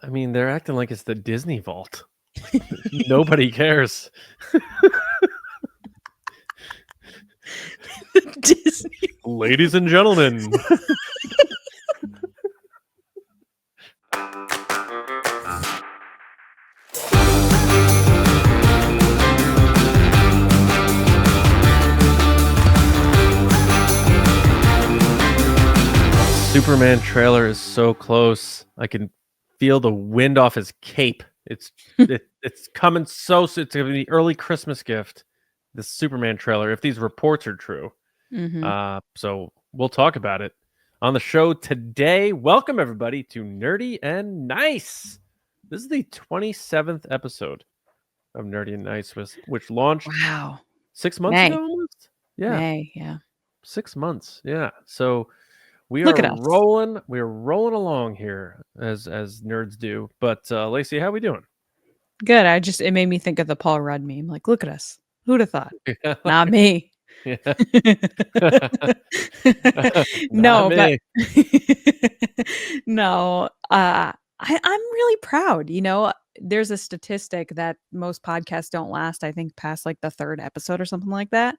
I mean, they're acting like it's the Disney Vault. Nobody cares. Disney. Ladies and gentlemen. Superman trailer is so close. I can feel the wind off his cape. It's coming so soon. It's gonna be the early Christmas gift. The Superman trailer, if these reports are true. So we'll talk about it on the show today. Welcome everybody to Nerdy and Nice. This is the 27th episode of Nerdy and Nice, which launched 6 months ago almost. Yeah, May, yeah, 6 months. Yeah, so we Look are at us. rolling. We're rolling along here as nerds do. But Lacey, how we doing? Good. It made me think of the Paul Rudd meme. Like, look at us. Who'd have thought? Not me. Yeah. No, me. but no. I'm really proud. You know, there's a statistic that most podcasts don't last, I think, past like the third episode or something like that.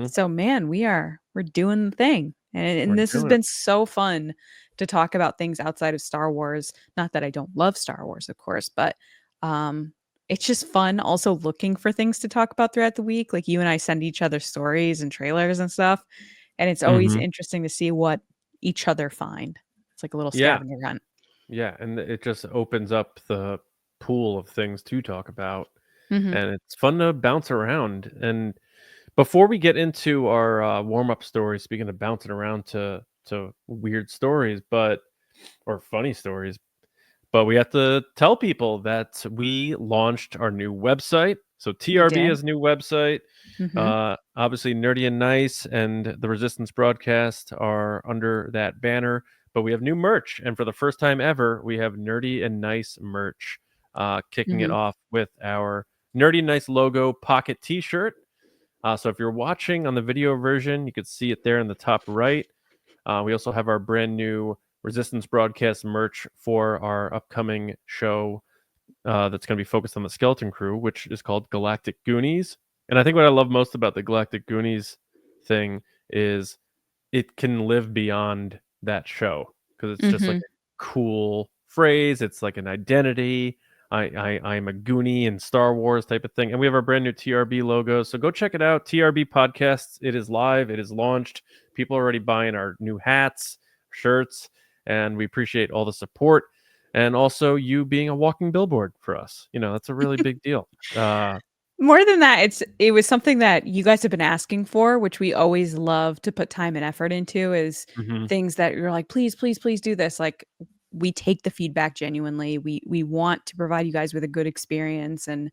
So man, we're doing the thing. And this has been so fun to talk about things outside of Star Wars. Not that I don't love Star Wars, of course, but it's just fun also looking for things to talk about throughout the week. Like you and I send each other stories and trailers and stuff. And it's always interesting to see what each other find. It's like a little scavenger hunt. Yeah, and it just opens up the pool of things to talk about. And it's fun to bounce around. And before we get into our warm-up stories, speaking of bouncing around to weird stories, or funny stories, but we have to tell people that we launched our new website. So TRB has a new website. Obviously, Nerdy and Nice and the Resistance broadcast are under that banner. But we have new merch, and for the first time ever, we have Nerdy and Nice merch. Kicking it off with our Nerdy and Nice logo pocket T-shirt. So if you're watching on the video version, you could see it there in the top right. We also have our brand new Resistance broadcast merch for our upcoming show that's going to be focused on the Skeleton Crew, which is called Galactic Goonies. And I think what I love most about the Galactic Goonies thing is it can live beyond that show because it's just like a cool phrase. It's like an identity. I'm a Goonie in Star Wars type of thing. And we have our brand new TRB logo. So go check it out. TRB Podcasts. It is live. It is launched. People are already buying our new hats, shirts, and we appreciate all the support. And also you being a walking billboard for us. You know, that's a really big deal. More than that, it was something that you guys have been asking for, which we always love to put time and effort into, is things that you're like, please, please, please do this. Like, we take the feedback genuinely. We want to provide you guys with a good experience and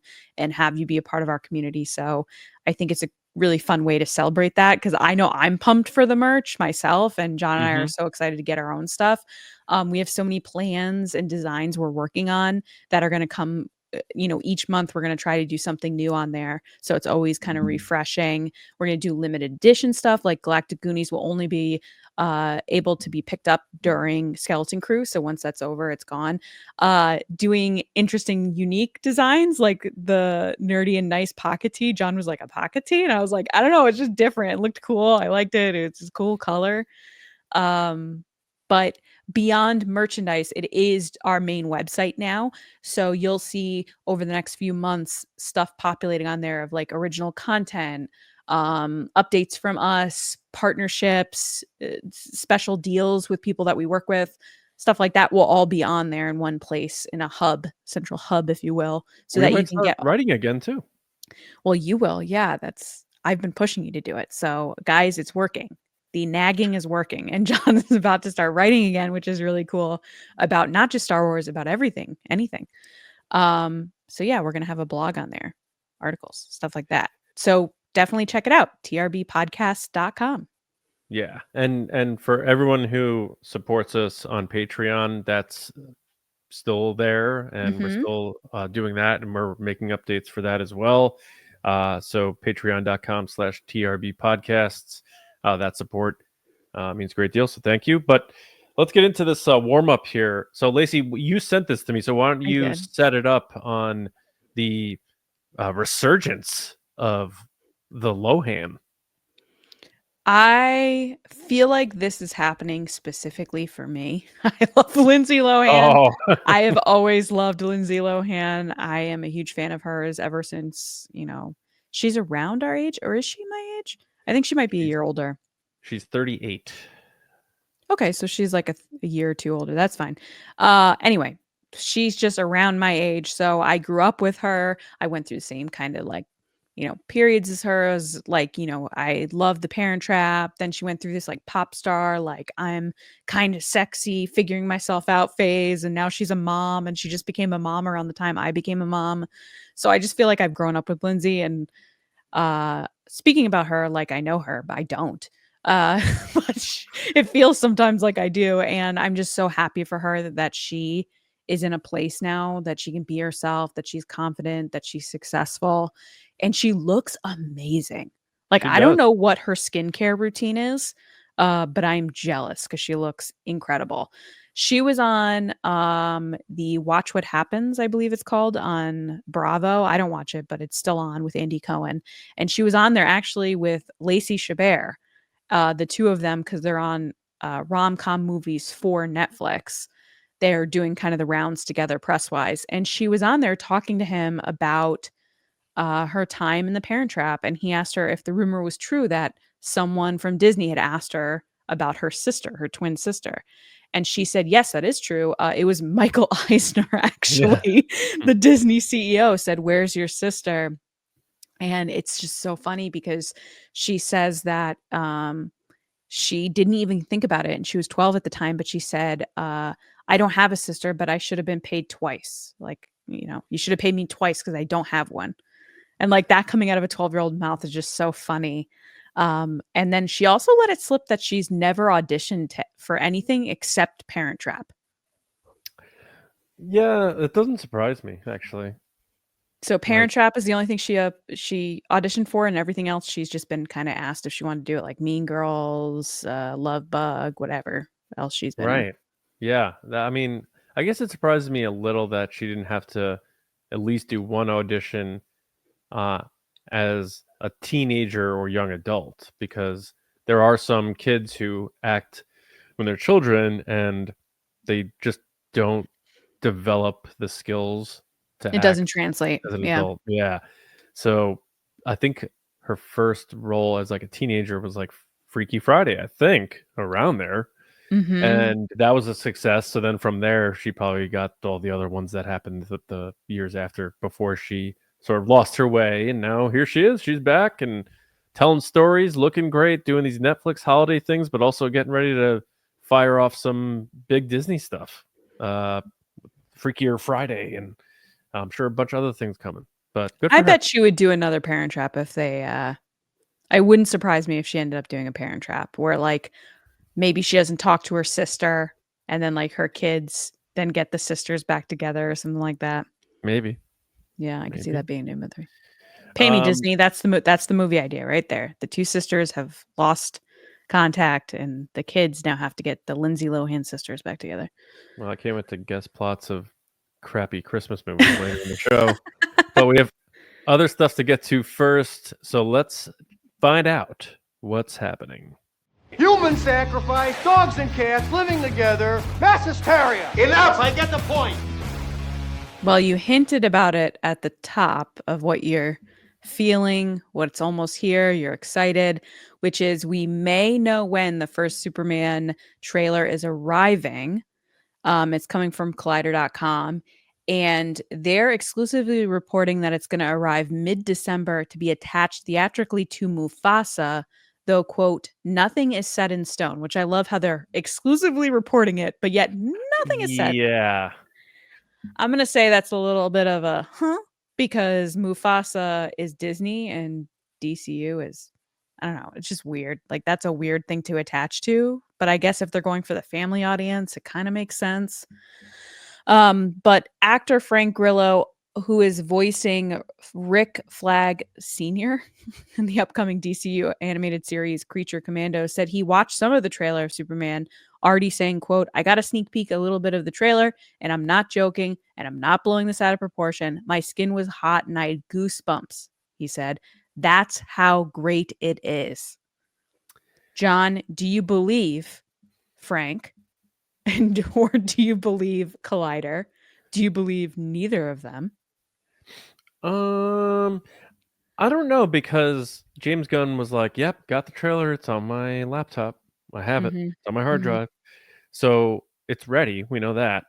have you be a part of our community. So I think it's a really fun way to celebrate that, because I know I'm pumped for the merch myself, and John and I are so excited to get our own stuff. We have so many plans and designs we're working on that are going to come. You know, each month we're going to try to do something new on there. So it's always kind of refreshing. We're going to do limited edition stuff, like Galactic Goonies will only be able to be picked up during Skeleton Crew. So once that's over, it's gone. Doing interesting, unique designs like the Nerdy and Nice pocket tee. John was like, a pocket tee? And I was like, I don't know. It's just different. It looked cool. I liked it. It's a cool color. But beyond merchandise, it is our main website now. So you'll see over the next few months stuff populating on there of like original content, updates from us, partnerships, special deals with people that we work with. Stuff like that will all be on there in one place, in a hub, central hub, if you will, so that you can get writing again too. Well, you will. Yeah, I've been pushing you to do it. So guys, it's working. The nagging is working, and John is about to start writing again, which is really cool, about not just Star Wars, about everything, anything. So yeah, we're going to have a blog on there, articles, stuff like that. So definitely check it out. trbpodcast.com. Yeah. And for everyone who supports us on Patreon, that's still there, and we're still doing that, and we're making updates for that as well. So patreon.com/TRB podcasts. That support means a great deal. So thank you. But let's get into this warm up here. So, Lacey, you sent this to me, so why don't you set it up on the resurgence of the Lohan? I feel like this is happening specifically for me. I love Lindsay Lohan. Oh. I have always loved Lindsay Lohan. I am a huge fan of hers ever since, you know, she's around our age, or is she my age? I think she might be a year older. She's 38. Okay, so she's like a year or two older. That's fine. Anyway, she's just around my age. So I grew up with her. I went through the same kind of like, you know, periods as her. As like, you know, I loved the Parent Trap. Then she went through this like pop star, like I'm kind of sexy, figuring myself out phase. And now she's a mom, and she just became a mom around the time I became a mom. So I just feel like I've grown up with Lindsay. And speaking about her, like I know her, but I don't. But it feels sometimes like I do, and I'm just so happy for her that she is in a place now that she can be herself, that she's confident, that she's successful, and she looks amazing. Like I don't know what her skincare routine is, but I'm jealous because she looks incredible. She was on the Watch What Happens, I believe it's called, on Bravo. I don't watch it, but it's still on with Andy Cohen, and she was on there actually with Lacey Chabert. The two of them, because they're on rom-com movies for Netflix. They're doing kind of the rounds together press-wise. And she was on there talking to him about her time in the Parent Trap. And he asked her if the rumor was true that someone from Disney had asked her about her sister, her twin sister. And she said, yes, that is true. It was Michael Eisner, actually. Yeah. The Disney CEO said, where's your sister? And it's just so funny because she says that she didn't even think about it. And she was 12 at the time, but she said, I don't have a sister, but I should have been paid twice. Like, you know, you should have paid me twice because I don't have one. And like that coming out of a 12-year-old mouth is just so funny. And then she also let it slip that she's never auditioned for anything except Parent Trap. Yeah, it doesn't surprise me, actually. So Parent Trap is the only thing she auditioned for, and everything else she's just been kind of asked if she wanted to do it, like Mean Girls, Love Bug, whatever else she's been in. Yeah. I mean, I guess it surprises me a little that she didn't have to at least do one audition as a teenager or young adult, because there are some kids who act when they're children and they just don't develop the skills to it doesn't translate as an adult. Yeah. So I think her first role as like a teenager was like Freaky Friday, I think, around there. Mm-hmm. And that was a success. So then from there, she probably got all the other ones that happened the years after, before she sort of lost her way. And now here she is. She's back and telling stories, looking great, doing these Netflix holiday things, but also getting ready to fire off some big Disney stuff. Freakier Friday, and I'm sure a bunch of other things coming. But good for her. Bet she would do another Parent Trap if they I wouldn't surprise me if she ended up doing a Parent Trap where like maybe she doesn't talk to her sister, and then like her kids then get the sisters back together or something like that. Maybe. Yeah, I can see that being a new movie. Pay me, Disney. That's the movie idea right there. The two sisters have lost contact, and the kids now have to get the Lindsay Lohan sisters back together. Well, I can't wait to guest plots of crappy Christmas movies later in the show. But we have other stuff to get to first, so let's find out what's happening. Human sacrifice, dogs and cats living together, mass hysteria. Enough, I get the point. Well, you hinted about it at the top of what you're feeling, what's almost here, you're excited, which is we may know when the first Superman trailer is arriving. It's coming from Collider.com, and they're exclusively reporting that it's going to arrive mid-December to be attached theatrically to Mufasa, though, quote, nothing is set in stone, which I love how they're exclusively reporting it, but yet nothing is set. Yeah. I'm going to say that's a little bit of a because Mufasa is Disney and DCU is, I don't know, it's just weird. Like that's a weird thing to attach to, but I guess if they're going for the family audience, it kind of makes sense. But actor Frank Grillo, who is voicing Rick Flag Sr. in the upcoming DCU animated series Creature Commando, said he watched some of the trailer of Superman already saying, quote, "I got a sneak peek a little bit of the trailer, and I'm not joking, and I'm not blowing this out of proportion. My skin was hot and I had goosebumps," he said. "That's how great it is." John, do you believe Frank? Or do you believe Collider? Do you believe neither of them? I don't know, because James Gunn was like, "Yep, got the trailer. It's on my laptop. I have it. Mhm. It's on my hard Mhm. drive." So it's ready. We know that.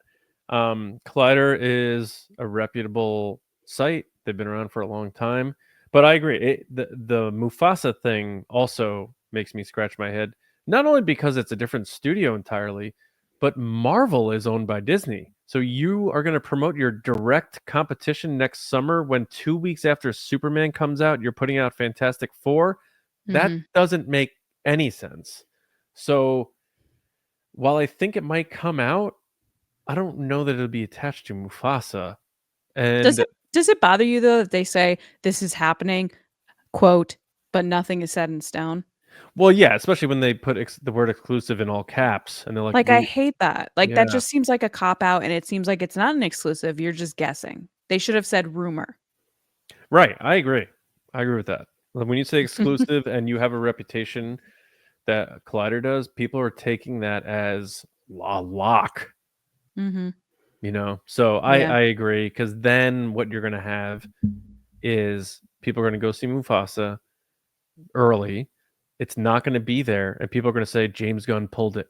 Collider is a reputable site. They've been around for a long time. But I agree. The Mufasa thing also makes me scratch my head. Not only because it's a different studio entirely, but Marvel is owned by Disney. So you are going to promote your direct competition next summer when 2 weeks after Superman comes out, you're putting out Fantastic Four? That Mhm. doesn't make any sense. So while I think it might come out, I don't know that it'll be attached to Mufasa. Does And it bother you though that they say this is happening, quote, but nothing is set in stone? well, yeah, especially when they put the word exclusive in all caps, and they're like, Like, I "We." hate that. Like, that Yeah, just seems like a cop out, and it seems like it's not an exclusive, you're just guessing. They should have said rumor. right. I agree. I agree with that. When you say exclusive and you have a reputation that Collider does, people are taking that as a lock. Mhm. So Yeah. I agree, because then what you're gonna have is people are gonna go see Mufasa early. It's not gonna be there, and people are gonna say James Gunn pulled it.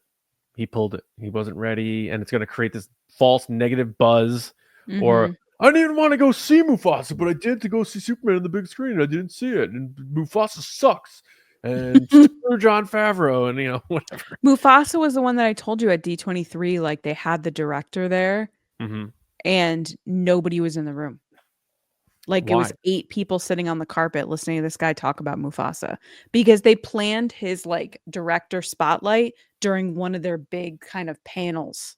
He pulled it. He wasn't ready, and it's gonna create this false negative buzz. Or Mhm. I didn't want to go see Mufasa, but I did to go see Superman on the big screen. I didn't see it, and Mufasa sucks. And screw Jon Favreau, and whatever. Mufasa was the one that I told you at D23, like, they had the director there, Hmm. and nobody was in the room. Like, it was Why? 8 people sitting on the carpet listening to this guy talk about Mufasa, because they planned his, like, director spotlight during one of their big kind of panels.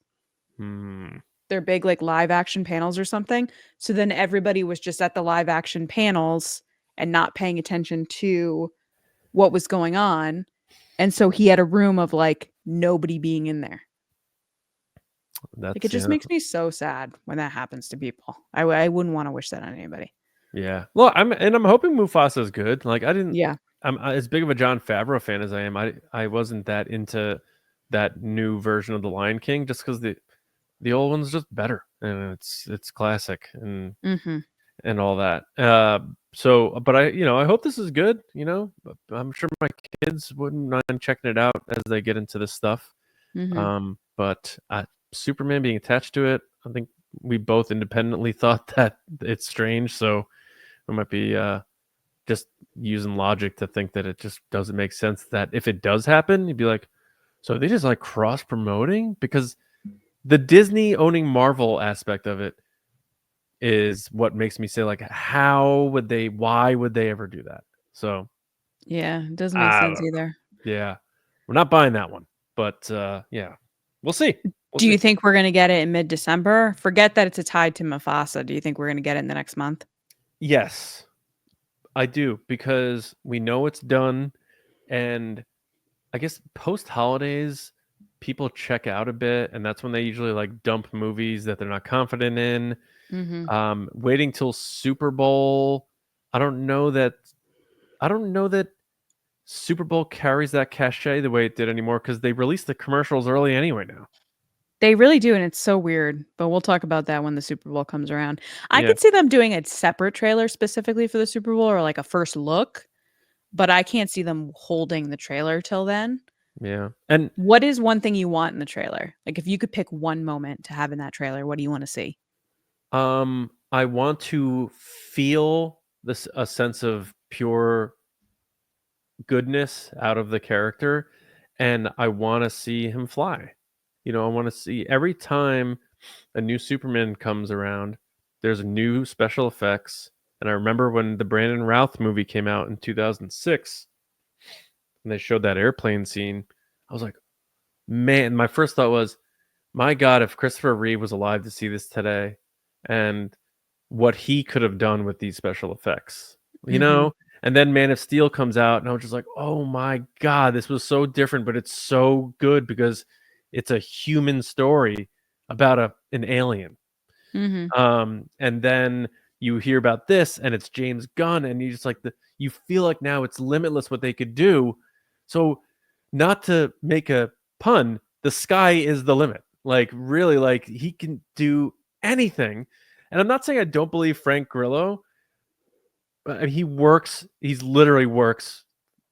Hmm. Their big, like, live action panels or something. So then everybody was just at the live action panels and not paying attention to what was going on, and so he had a room of, like, nobody being in there. Like, it That's just makes me so sad when that happens to people. I wouldn't wanna wish that on anybody. yeah. Well, I'm hoping Mufasa is good. Like, Yeah. I'm as big of a Jon Favreau fan as I am. I wasn't that into that new version of the Lion King, just because the old one's just better, and it's classic, Mhm. and all that. So, but I hope this is good. I'm sure my kids wouldn't mind checking it out as they get into this stuff. Mhm. But Superman being attached to it, I think we both independently thought that it's strange. So we might be just using logic to think that it just doesn't make sense that if it does happen, you'd be like, so they just like cross promoting? Because the Disney owning Marvel aspect of it is what makes me say, like, why would they ever do that? So Yeah, it doesn't make I don't sense know. either. Yeah, we're not buying that one, but yeah, we'll see. We'll Do you see. think we're gonna get it in mid-December? Forget that it's a tied to Mufasa. Do you think we're gonna get it in the next month? Yes, I do, because we know it's done, and I guess post holidays people check out a bit, and that's when they usually like dump movies that they're not confident in. Mhm. Waiting till Super Bowl, I don't know that Super Bowl carries that cachet the way it did anymore, because they release the commercials early anyway now. They really do, and it's so weird, but we'll talk about that when the Super Bowl comes around. I Yeah, could see them doing a separate trailer specifically for the Super Bowl or like a first look, but I can't see them holding the trailer till then. yeah. And What is one thing you want in the trailer? Like, if you could pick one moment to have in that trailer, what do you wanna see? I want to feel a sense of pure goodness out of the character, and I want to see him fly. I want to see every time a new Superman comes around, there's new special effects. And I remember when the Brandon Routh movie came out in 2006 and they showed that airplane scene, I was like, man, my first thought was, my God, if Christopher Reeve was alive to see this today, and what he could have done with these special effects, you Mhm. know? And then Man of Steel comes out, and I was just like, oh my God, this was so different, but it's so good because it's a human story about an alien. And then you hear about this, and it's James Gunn, and you just like you feel like now it's limitless what they could do. So, not to make a pun, the sky is the limit. Like really, like he can do anything. And I'm not saying I don't believe Frank Grillo. But he literally works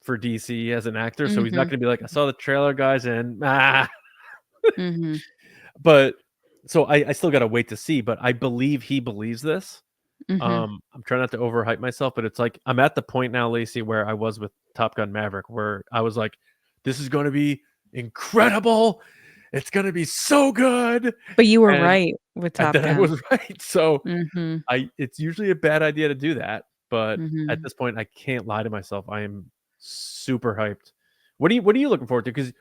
for DC as an actor, so he's not going to be like, I saw the trailer, guys, and But so I still got to wait to see. But I believe he believes this. I'm trying not to overhype myself, but it's like I'm at the point now, Lacey, where I was with Top Gun Maverick, where I was like, this is going to be incredible. It's going to be so good. But you were right with Top Gun. I was right. So it's usually a bad idea to do that. But at this point, I can't lie to myself. I am super hyped. What are you looking forward to? Because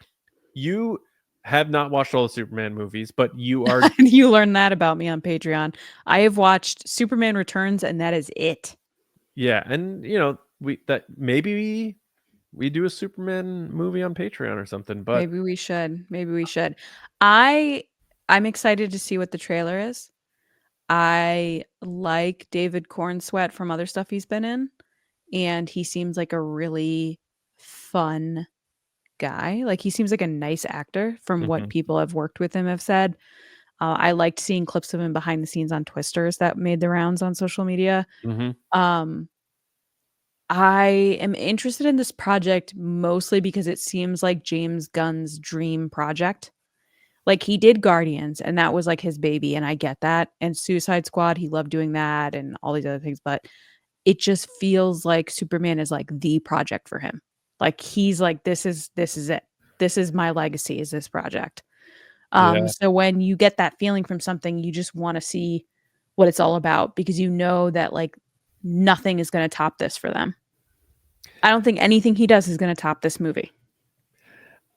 you have not watched all the Superman movies, but you are. You learned that about me on Patreon. I have watched Superman Returns, and that is it. Yeah, and maybe we do a Superman movie on Patreon or something. But maybe we should. I'm excited to see what the trailer is. I like David Cornsweet from other stuff he's been in, and he seems like a really fun guy. Like he seems like a nice actor from what people have worked with him have said. I liked seeing clips of him behind the scenes on Twisters that made the rounds on social media. I am interested in this project mostly because it seems like James Gunn's dream project. Like he did Guardians and that was like his baby, and I get that. And Suicide Squad, he loved doing that and all these other things, but it just feels like Superman is like the project for him. Like he's like, this is it. This is my legacy, is this project. So when you get that feeling from something, you just want to see what it's all about, because you know that like nothing is going to top this for them. I don't think anything he does is going to top this movie.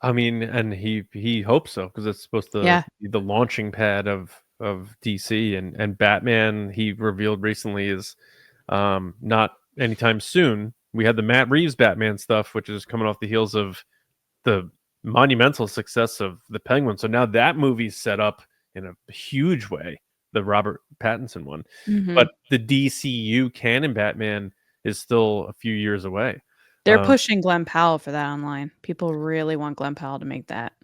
I mean, and he hopes so, because it's supposed to be the launching pad of DC, and Batman, he revealed recently, is not anytime soon. We had the Matt Reeves Batman stuff, which is coming off the heels of the monumental success of the Penguin. So now that movie's set up in a huge way, the Robert Pattinson one. But the DCU canon Batman is still a few years away. They're pushing Glenn Powell for that online. People really want Glenn Powell to make that.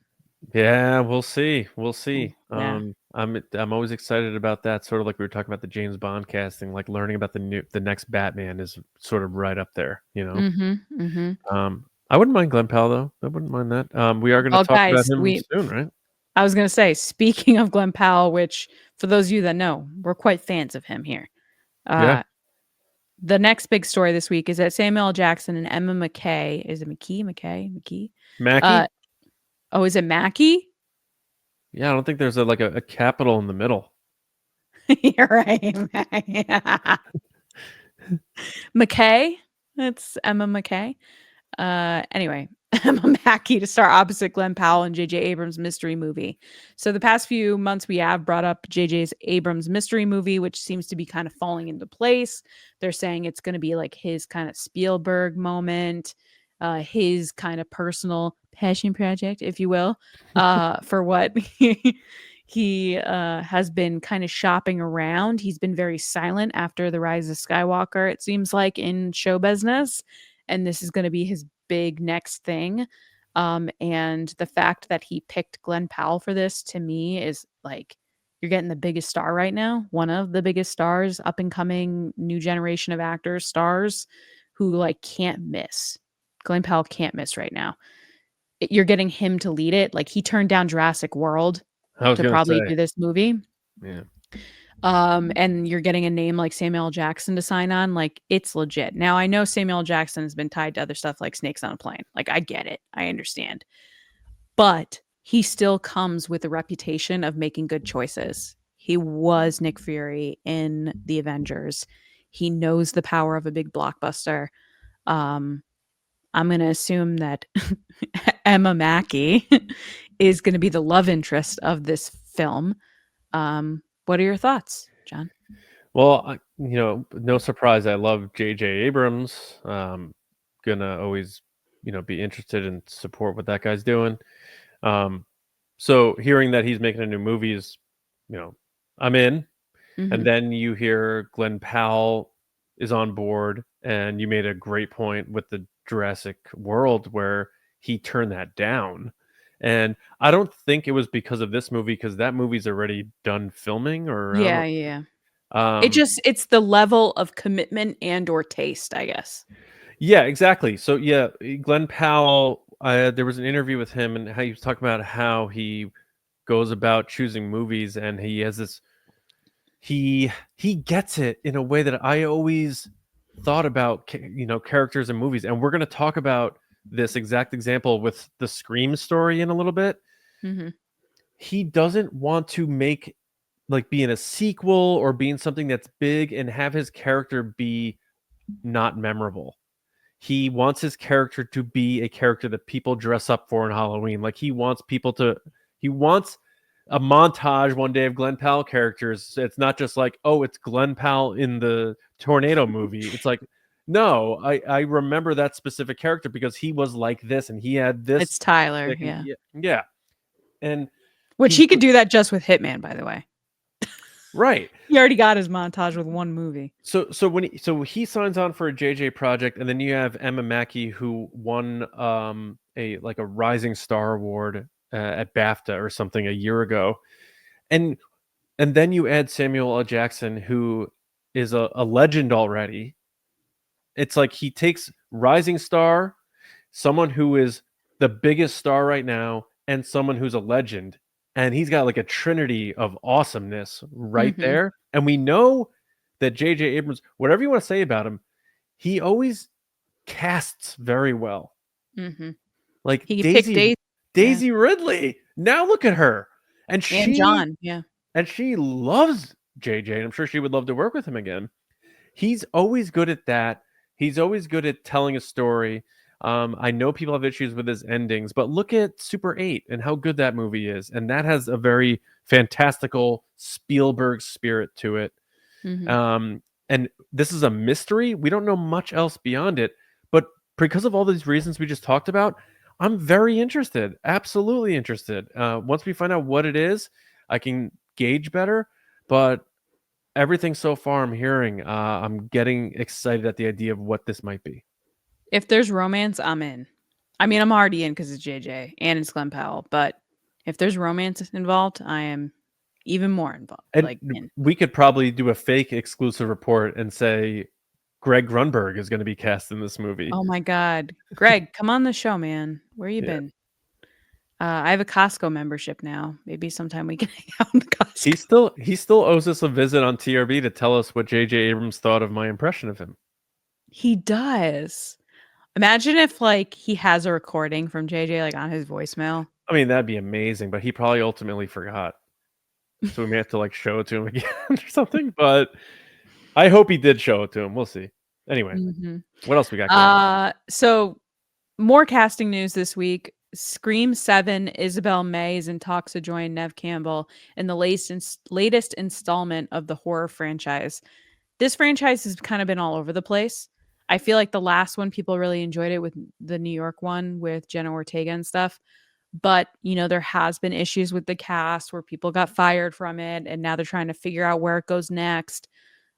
Yeah, we'll see. Yeah. I'm always excited about that. Sort of like we were talking about the James Bond casting, like learning about the next Batman is sort of right up there, you know. I wouldn't mind Glenn Powell though. I wouldn't mind that. We are going to talk about him soon, right? I was going to say, speaking of Glenn Powell, which for those of you that know, we're quite fans of him here. The next big story this week is that Samuel L. Jackson and Emma McKay, is it McKee? Mackie? Oh, is it Mackie? Yeah, I don't think there's a capital in the middle. You're right. McKay? It's Emma McKay. Anyway, Emma Mackey to star opposite Glenn Powell in J.J. Abrams' mystery movie. So the past few months we have brought up J.J. Abrams' mystery movie, which seems to be kind of falling into place. They're saying it's going to be like his kind of Spielberg moment, his kind of personal passion project, if you will, for what he has been kind of shopping around. He's been very silent after The Rise of Skywalker, it seems like, in show business. And this is going to be his big next thing. And the fact that he picked Glenn Powell for this, to me, is like, you're getting the biggest star right now. One of the biggest stars, up and coming new generation of actors, stars who like can't miss. Glenn Powell can't miss right now. You're getting him to lead it. Like he turned down Jurassic World to probably do this movie. Yeah. And you're getting a name like Samuel L. Jackson to sign on. Like it's legit. Now I know Samuel L. Jackson has been tied to other stuff like Snakes on a Plane. Like I get it. I understand. But he still comes with a reputation of making good choices. He was Nick Fury in The Avengers. He knows the power of a big blockbuster. I'm going to assume that Emma Mackey is going to be the love interest of this film. What are your thoughts, John? Well, no surprise. I love J.J. Abrams. Gonna always, be interested and support what that guy's doing. So hearing that he's making a new movie is, I'm in. And then you hear Glenn Powell is on board, and you made a great point with the Jurassic World where he turned that down. And I don't think it was because of this movie, because that movie's already done filming, or I don't know. Yeah. It's the level of commitment and or taste, I guess. Yeah, exactly. So yeah, Glenn Powell, there was an interview with him, and how he was talking about how he goes about choosing movies, and he has this he gets it in a way that I always thought about, characters in movies. And we're going to talk about this exact example with the Scream story in a little bit. He doesn't want to be in a sequel or be in something that's big and have his character be not memorable. He wants his character to be a character that people dress up for in Halloween. Like, he wants a montage one day of Glenn Powell characters. It's not just like, oh, it's Glenn Powell in the Tornado movie. It's like, no, I remember that specific character because he was like this and he had this. It's Tyler, yeah. And which he could do that just with Hitman, by the way. Right. He already got his montage with one movie. So he signs on for a JJ project, and then you have Emma Mackey, who won a Rising Star Award at BAFTA or something a year ago, and then you add Samuel L. Jackson, who is a legend already. It's like he takes Rising Star, someone who is the biggest star right now, and someone who's a legend, and he's got like a trinity of awesomeness right there. And we know that J.J. Abrams, whatever you want to say about him, he always casts very well. Like he Daisy Ridley. Now look at her. And John, and she loves JJ, and I'm sure she would love to work with him again. He's always good at that. He's always good at telling a story. I know people have issues with his endings, but look at Super 8 and how good that movie is. And that has a very fantastical Spielberg spirit to it. And this is a mystery. We don't know much else beyond it. But because of all these reasons we just talked about, I'm very interested. Absolutely interested. Once we find out what it is, I can gauge better. But everything so far I'm hearing, I'm getting excited at the idea of what this might be. If there's romance, I'm in. I mean, I'm already in because it's JJ and it's Glenn Powell. But if there's romance involved, I am even more involved. And we could probably do a fake exclusive report and say Greg Grunberg is going to be cast in this movie. Oh my God. Greg, come on the show, man. Where you been? I have a Costco membership now. Maybe sometime we can hang out in Costco. He still owes us a visit on TRB to tell us what J.J. Abrams thought of my impression of him. He does. Imagine if he has a recording from JJ on his voicemail. I mean, that'd be amazing, but he probably ultimately forgot. So we may have to show it to him again or something. But I hope he did show it to him. We'll see. Anyway, what else we got? So more casting news this week. Scream 7, Isabel May is in talks to join Neve Campbell in the latest installment of the horror franchise. This franchise has kind of been all over the place. I feel like the last one, people really enjoyed it with the New York one with Jenna Ortega and stuff. But, there has been issues with the cast where people got fired from it, and now they're trying to figure out where it goes next.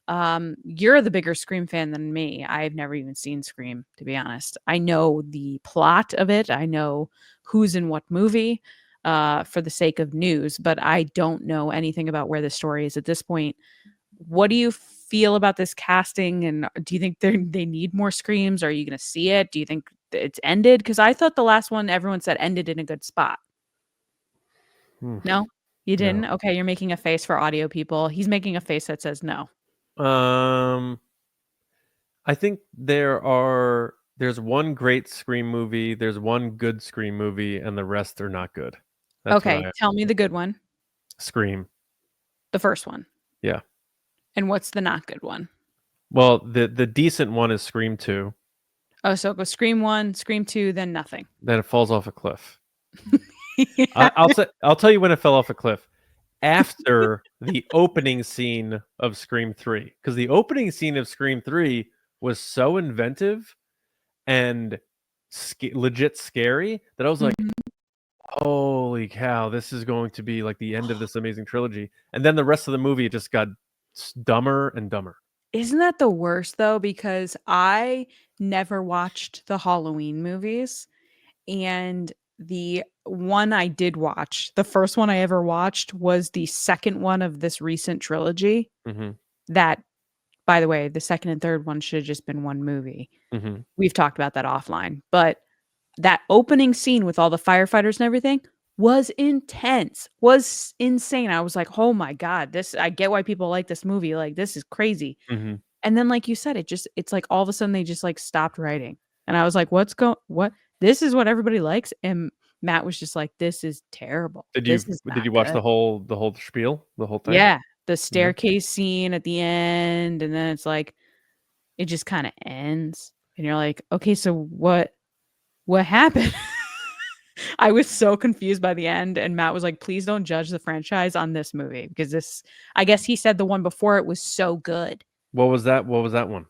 You're the bigger Scream fan than me. I've never even seen Scream, to be honest. I know the plot of it. I know who's in what movie for the sake of news, but I don't know anything about where the story is at this point. What do you feel about this casting, and do you think they need more Screams? Are you going to see it? Do you think it's ended? Because I thought the last one, everyone said ended in a good spot. No, you didn't. No. Okay, you're making a face for audio people. He's making a face that says no. I think there's one great Scream movie, there's one good Scream movie, and the rest are not good. That's okay, tell me the good one. Scream. The first one. Yeah. And what's the not good one? Well, the decent one is Scream 2. Oh, so it goes Scream 1, Scream 2, then nothing. Then it falls off a cliff. Yeah. I'll tell you when it fell off a cliff. After the opening scene of Scream 3. Because the opening scene of Scream 3 was so inventive and legit scary that I was like, holy cow, this is going to be like the end of this amazing trilogy. And then the rest of the movie just got dumber and dumber. Isn't that the worst though? Because I never watched the Halloween movies, and the one I did watch, the first one I ever watched was the second one of this recent trilogy. That, by the way, the second and third one should have just been one movie. We've talked about that offline, but that opening scene with all the firefighters and everything was intense, was insane. I was like, oh my God, I get why people like this movie. Like, this is crazy. And then, like you said, it's like all of a sudden they just like stopped writing. And I was like, what? This is what everybody likes. And Matt was just like, this is terrible. Did you watch good. the whole spiel, the whole thing? Yeah. The staircase scene at the end. And then it's like, it just kind of ends. And you're like, okay, so what happened? I was so confused by the end, and Matt was like, please don't judge the franchise on this movie, because I guess he said the one before it was so good. What was that one?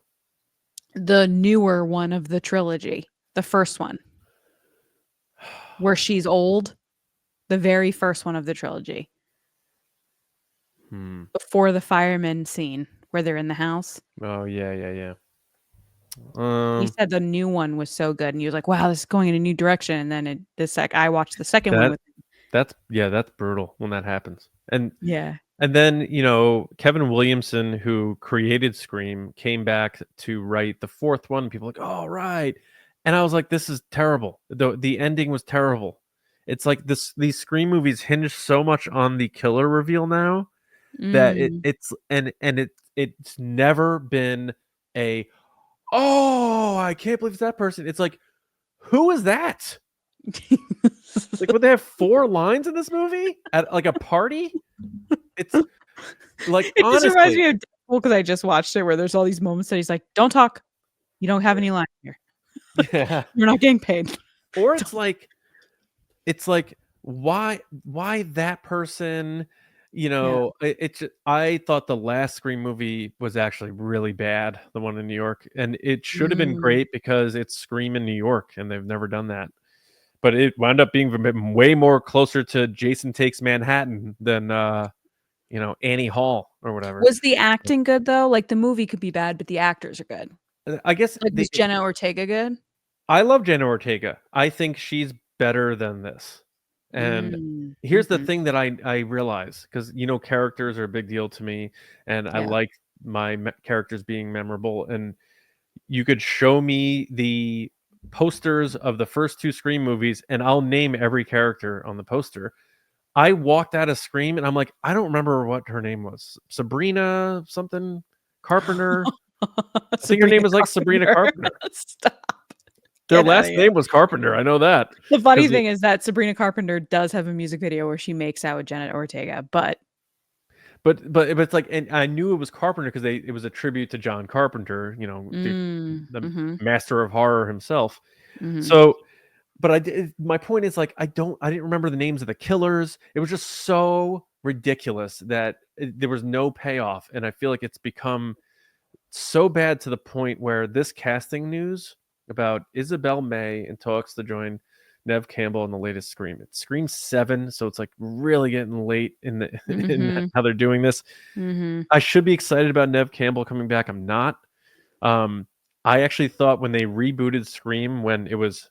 The newer one of the trilogy, the first one, where she's old, the very first one of the trilogy. Before the fireman scene where they're in the house. Oh, yeah. He said the new one was so good, and he was like, wow, this is going in a new direction. And then I watched the second one with him. That's brutal when that happens. And yeah. And then, Kevin Williamson, who created Scream, came back to write the fourth one. People were like, oh, right. And I was like, this is terrible. The ending was terrible. It's like these Scream movies hinge so much on the killer reveal now that it's never been a, oh, I can't believe it's that person. It's like, who is that? Like, would they have 4 lines in this movie at like a party? It's like, it honestly, just reminds me of Deadpool, because I just watched it, where there's all these moments that he's like, don't talk, you don't have any lines here. Yeah. You're not getting paid. Or it's like why that person? I thought the last Scream movie was actually really bad, the one in New York, and it should have been great because it's Scream in New York, and they've never done that. But it wound up being way more closer to Jason Takes Manhattan than Annie Hall or whatever. Was the acting good though? Like, the movie could be bad, but the actors are good. I guess. Like, was Jenna Ortega good? I love Jenna Ortega. I think she's better than this. And here's the thing that I realize, because characters are a big deal to me, and I like my characters being memorable. And you could show me the posters of the first 2 Scream movies, and I'll name every character on the poster. I walked out of Scream, and I'm like, I don't remember what her name was. Sabrina something Carpenter. I think her name was like Sabrina Carpenter. Stop. Their last name was Carpenter. I know that. The funny thing is that Sabrina Carpenter does have a music video where she makes out with Jenna Ortega, but it's like, and I knew it was Carpenter because it was a tribute to John Carpenter, the master of horror himself. So, but my point is, like, I didn't remember the names of the killers. It was just so ridiculous that there was no payoff, and I feel like it's become so bad to the point where this casting news about Isabel May in talks to join Neve Campbell in the latest Scream. It's Scream 7, so it's like really getting late in in how they're doing this. I should be excited about Neve Campbell coming back. I'm not. I actually thought when they rebooted Scream, when it was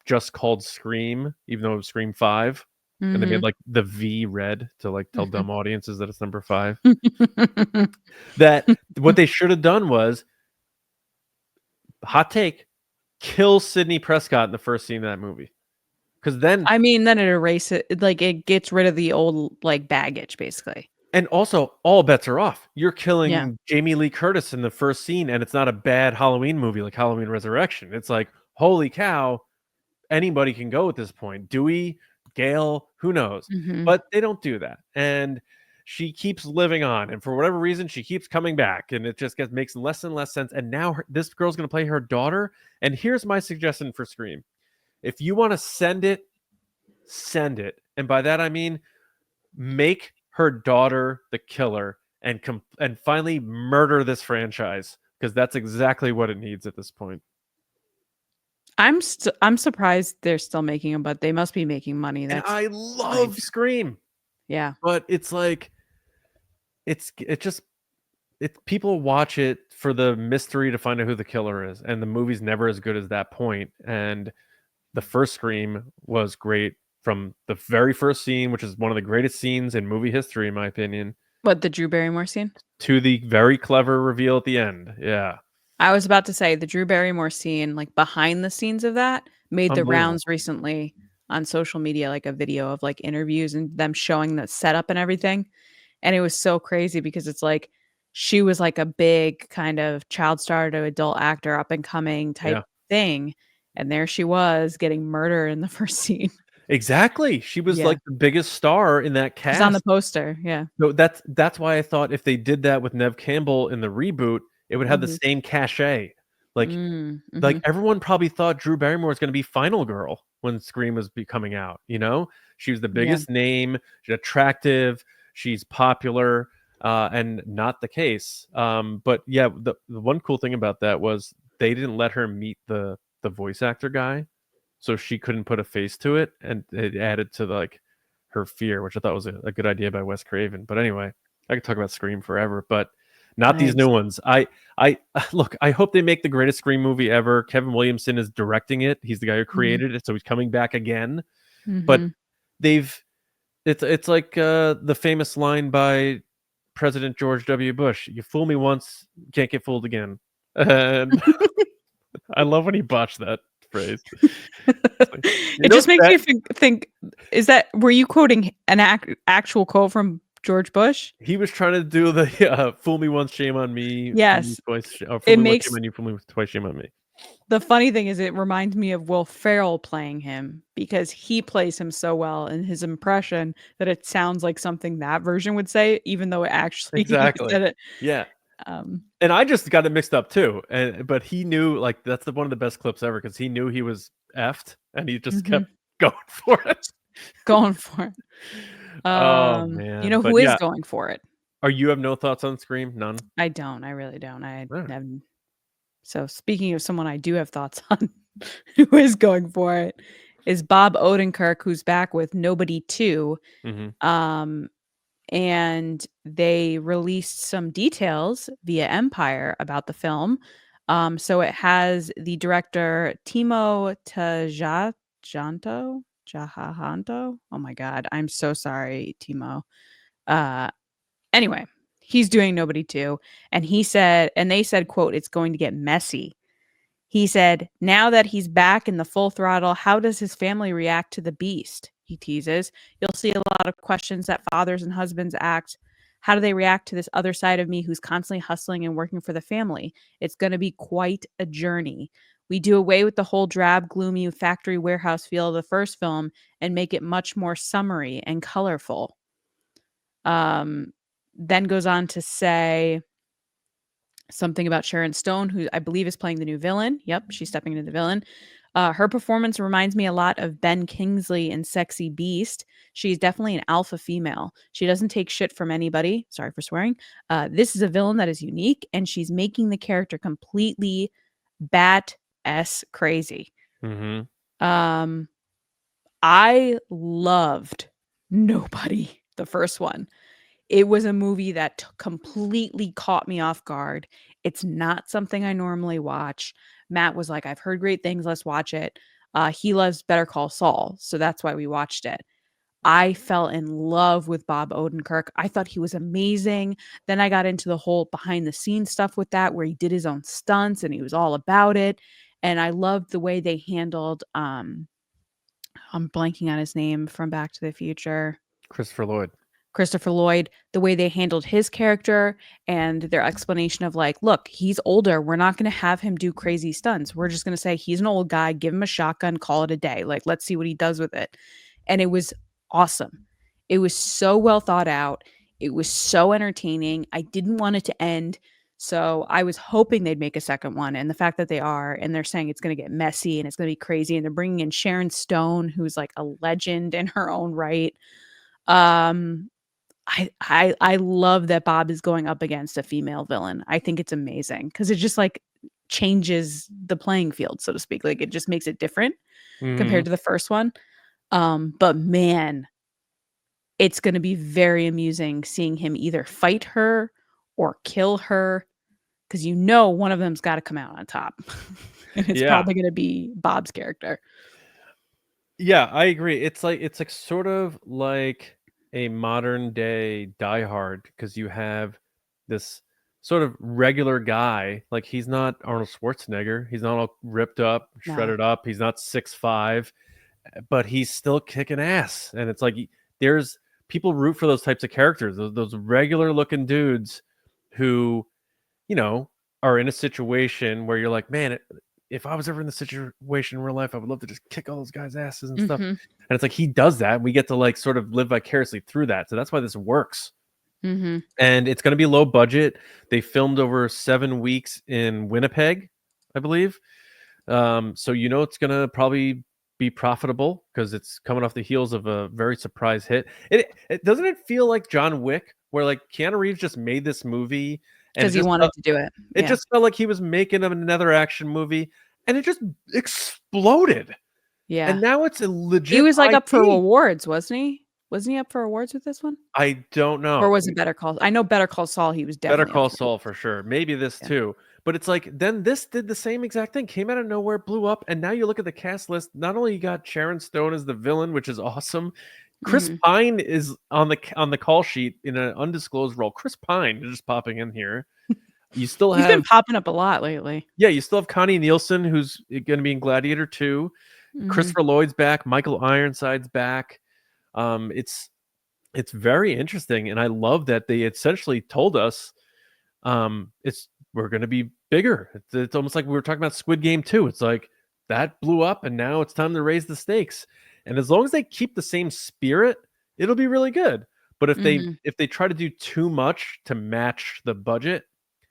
just called Scream, even though it was Scream 5, and they made like the V red to like tell dumb audiences that it's number 5. That what they should have done was, hot take, kill Sidney Prescott in the first scene of that movie. Because then it erases it, like, it gets rid of the old like baggage, basically. And also, all bets are off. You're killing Jamie Lee Curtis in the first scene, and it's not a bad Halloween movie like Halloween Resurrection. It's like, holy cow, anybody can go at this point. Dewey, Gale, who knows? But they don't do that. And she keeps living on, and for whatever reason, she keeps coming back, and it just makes less and less sense. And now this girl's going to play her daughter. And here's my suggestion for Scream. If you want to send it, send it. And by that, I mean, make her daughter the killer and finally murder this franchise, because that's exactly what it needs at this point. I'm surprised they're still making them, but they must be making money. And That's I love Scream. Yeah. But it's like people watch it for the mystery to find out who the killer is, and the movie's never as good as that point. And the first Scream was great from the very first scene, which is one of the greatest scenes in movie history, in my opinion. What, the Drew Barrymore scene? To the very clever reveal at the end. Yeah. I was about to say the Drew Barrymore scene, like behind the scenes of that, made the rounds recently on social media, like a video of like interviews and them showing the setup and everything. And it was so crazy because it's like she was like a big kind of child star to adult actor, up and coming type thing. And there she was getting murdered in the first scene. Exactly. She was like the biggest star in that cast. She's on the poster. Yeah. No, that's why I thought if they did that with Neve Campbell in the reboot, it would have the same cachet. Like, like everyone probably thought Drew Barrymore was going to be Final Girl when Scream was coming out. You know, she was the biggest name. She's attractive. She's popular, and not the case. But yeah, the one cool thing about that was they didn't let her meet the voice actor guy, so she couldn't put a face to it, and it added to like her fear, which I thought was a good idea by Wes Craven. But anyway, I could talk about Scream forever, but not these new ones. I look, I hope they make the greatest Scream movie ever. Kevin Williamson is directing it. He's the guy who created it, so he's coming back again. But it's like the famous line by President George W. Bush: "You fool me once, you can't get fooled again." And I love when he botched that phrase. It just makes me think, were you quoting an actual quote from George Bush? He was trying to do the fool me once, shame on me. Yes. Twice, it makes shame on you, fool me twice, shame on me. The funny thing is it reminds me of Will Ferrell playing him, because he plays him so well in his impression that it sounds like something that version would say, even though it actually exactly said it. Yeah. And I just got it mixed up too. But he knew, like, that's one of the best clips ever, because he knew he was effed and he just kept going for it. Going for it. Oh man. You know who is going for it? You have no thoughts on Scream? None? I don't. I really don't. So speaking of someone I do have thoughts on who is going for it, is Bob Odenkirk, who's back with Nobody 2. And they released some details via Empire about the film. So it has the director Timo Tjahjanto. Oh my God. I'm so sorry, Timo. Anyway, he's doing Nobody 2. And they said, quote, "It's going to get messy." He said, "Now that he's back in the full throttle, how does his family react to the beast?" He teases. "You'll see a lot of questions that fathers and husbands ask. How do they react to this other side of me who's constantly hustling and working for the family? It's going to be quite a journey. We do away with the whole drab, gloomy factory warehouse feel of the first film and make it much more summery and colorful." Then goes on to say something about Sharon Stone, who I believe is playing the new villain. Yep, she's stepping into the villain. Her performance reminds me a lot of Ben Kingsley in Sexy Beast. She's definitely an alpha female. She doesn't take shit from anybody. Sorry for swearing. This is a villain that is unique, and she's making the character completely bat-ass crazy. I loved Nobody, the first one. It was a movie that completely caught me off guard. It's not something I normally watch. Matt was like, "I've heard great things. Let's watch it." He loves Better Call Saul, so that's why we watched it. I fell in love with Bob Odenkirk. I thought he was amazing. Then I got into the whole behind the scenes stuff with that, where he did his own stunts and he was all about it. And I loved the way they handled, I'm blanking on his name from Back to the Future. Christopher Lloyd, the way they handled his character and their explanation of like, look, he's older. We're not going to have him do crazy stunts. We're just going to say he's an old guy, give him a shotgun, call it a day. Like, let's see what he does with it. And it was awesome. It was so well thought out. It was so entertaining. I didn't want it to end. So I was hoping they'd make a second one. And the fact that they are, and they're saying it's going to get messy and it's going to be crazy. And they're bringing in Sharon Stone, who's like a legend in her own right. I love that Bob is going up against a female villain. I think it's amazing because it's just like changes the playing field, so to speak. Like, it just makes it different compared to the first one. But man, it's going to be very amusing seeing him either fight her or kill her, because one of them's got to come out on top. And it's probably going to be Bob's character. Yeah, I agree. It's like sort of like a modern day Die Hard, because you have this sort of regular guy. Like, he's not Arnold Schwarzenegger. He's not all ripped up, shredded up. He's not 6'5", but he's still kicking ass. And it's like there's people root for those types of characters, those regular looking dudes who, are in a situation where you're like, man, if I was ever in the situation in real life, I would love to just kick all those guys' asses and stuff. And it's like, he does that. And we get to like sort of live vicariously through that. So that's why this works. And it's going to be low budget. They filmed over 7 weeks in Winnipeg, I believe. So it's going to probably be profitable because it's coming off the heels of a very surprise hit. It doesn't it feel like John Wick, where like Keanu Reeves just made this movie because he wanted to do it. It just felt like he was making another action movie, and it just exploded. Yeah, and now it's a legit. He was like up for awards, wasn't he? Wasn't he up for awards with this one? I don't know. Or was it Better Call? I know Better Call Saul. He was definitely Better Call Saul for sure. Maybe this too. But it's like, then this did the same exact thing. Came out of nowhere, blew up, and now you look at the cast list. Not only you got Sharon Stone as the villain, which is awesome. Chris Pine is on the call sheet in an undisclosed role. Chris Pine is just popping in here. You still He's been popping up a lot lately. Yeah, you still have Connie Nielsen, who's going to be in Gladiator 2. Christopher Lloyd's back. Michael Ironside's back. It's very interesting, and I love that they essentially told us we're going to be bigger. It's almost like we were talking about Squid Game 2. It's like that blew up, and now it's time to raise the stakes. And as long as they keep the same spirit, it'll be really good. But if they try to do too much to match the budget,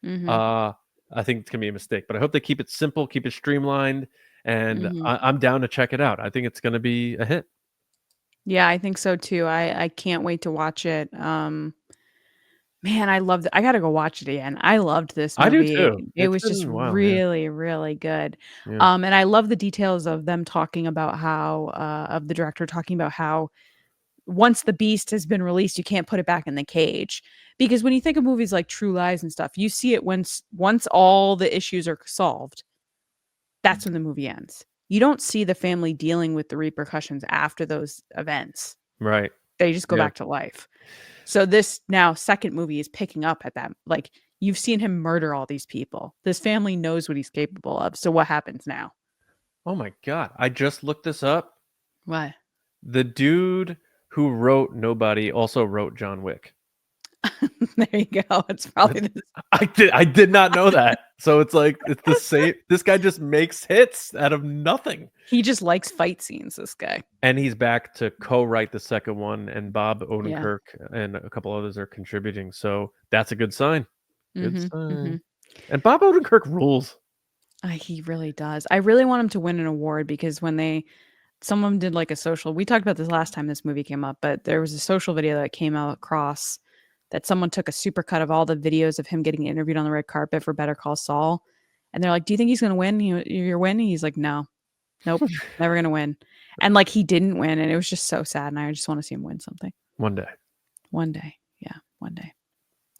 I think it's gonna be a mistake. But I hope they keep it simple, keep it streamlined, and I'm down to check it out. I think it's gonna be a hit. Yeah, I think so too. I can't wait to watch it. Man, I loved it. I gotta go watch it again. I loved this movie. I do too. It was just really, really good. Yeah. And I love the details of them talking about how, of the director talking about how once the beast has been released, you can't put it back in the cage. Because when you think of movies like True Lies and stuff, you see it once all the issues are solved. That's when the movie ends. You don't see the family dealing with the repercussions after those events. Right. They just go back to life. So this now second movie is picking up at that. Like, you've seen him murder all these people. This family knows what he's capable of. So what happens now? Oh my God. I just looked this up. What? The dude who wrote Nobody also wrote John Wick. There you go. It's probably this. I did not know that. So it's like, it's the same. This guy just makes hits out of nothing. He just likes fight scenes, this guy. And he's back to co-write the second one, and Bob Odenkirk and a couple others are contributing. So that's a good sign. Good sign. And Bob Odenkirk rules. He really does. I really want him to win an award, because when someone did like a social, we talked about this last time this movie came up, but there was a social video that came out across that someone took a supercut of all the videos of him getting interviewed on the red carpet for Better Call Saul. And they're like, do you think he's going to win? You're winning? He's like, no, nope, never going to win. And like, he didn't win. And it was just so sad. And I just want to see him win something. One day. Yeah. One day.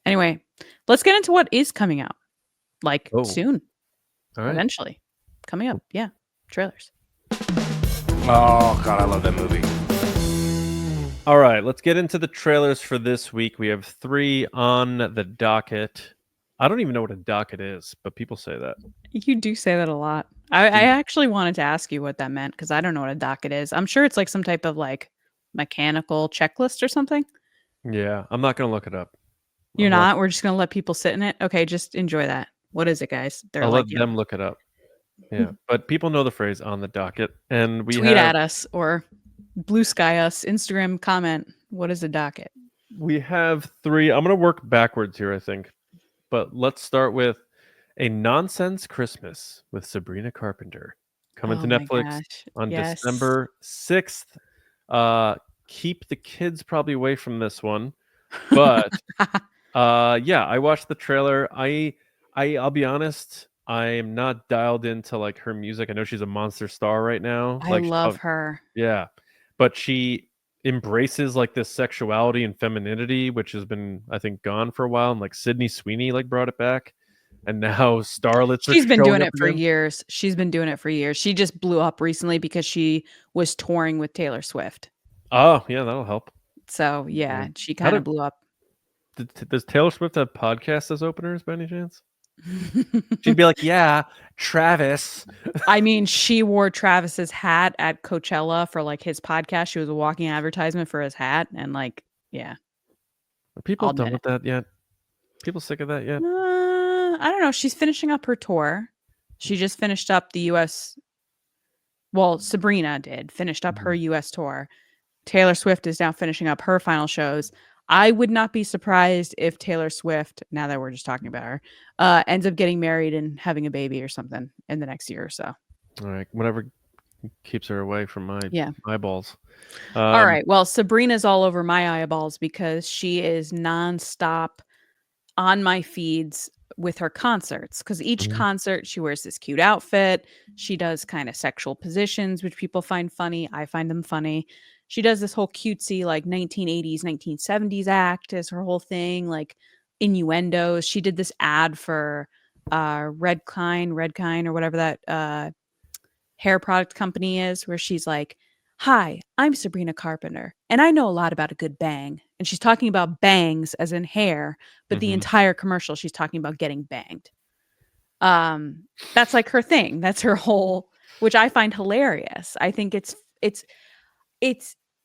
Anyway, let's get into what is coming out. Like soon. All right. Eventually. Coming up. Yeah. Trailers. Oh, God, I love that movie. All right, let's get into the trailers for this week. We have 3 on the docket. I don't even know what a docket is, but people say that. You do say that a lot. I actually wanted to ask you what that meant, because I don't know what a docket is. I'm sure it's like some type of like mechanical checklist or something. Yeah, I'm not going to look it up. You're not? We're just going to let people sit in it? Okay, just enjoy that. What is it, guys? I'll let them look it up. Yeah, but people know the phrase on the docket. And we tweet at us or blue sky us, Instagram comment. What is a docket? We have 3. I'm going to work backwards here, I think. But let's start with A Nonsense Christmas with Sabrina Carpenter. Coming to Netflix on December 6th. Keep the kids probably away from this one. But yeah, I watched the trailer. I'll be honest, I am not dialed into like her music. I know she's a monster star right now. I Like, love her. yeah, but she embraces like this sexuality and femininity, which has been, I think, gone for a while. And like Sydney Sweeney like brought it back, and now starlets are She's been showing doing up it for again. years. She's been doing it for years. She just blew up recently because she was touring with Taylor Swift. Oh yeah, that'll help. So yeah, she How kind of blew up. does Taylor Swift have podcasts as openers by any chance? She'd be like, "Yeah, Travis." I mean, she wore Travis's hat at Coachella for like his podcast. She was a walking advertisement for his hat, and like, yeah, Are people I'll done admit with that yet? People sick of that yet? I don't know. She's finishing up her tour. She just finished up the U.S. Well, Sabrina finished up her U.S. tour. Taylor Swift is now finishing up her final shows. I would not be surprised if Taylor Swift, now that we're just talking about her, ends up getting married and having a baby or something in the next year or so. All right, whatever keeps her away from my eyeballs. All right. Well, Sabrina's all over my eyeballs because she is nonstop on my feeds with her concerts. Because each concert, she wears this cute outfit. She does kind of sexual positions, which people find funny. I find them funny. She does this whole cutesy, like 1980s, 1970s act as her whole thing, like innuendos. She did this ad for Redkine, or whatever that hair product company is, where she's like, "Hi, I'm Sabrina Carpenter, and I know a lot about a good bang." And she's talking about bangs as in hair, but the entire commercial, she's talking about getting banged. That's like her thing. That's her whole, which I find hilarious. I think it's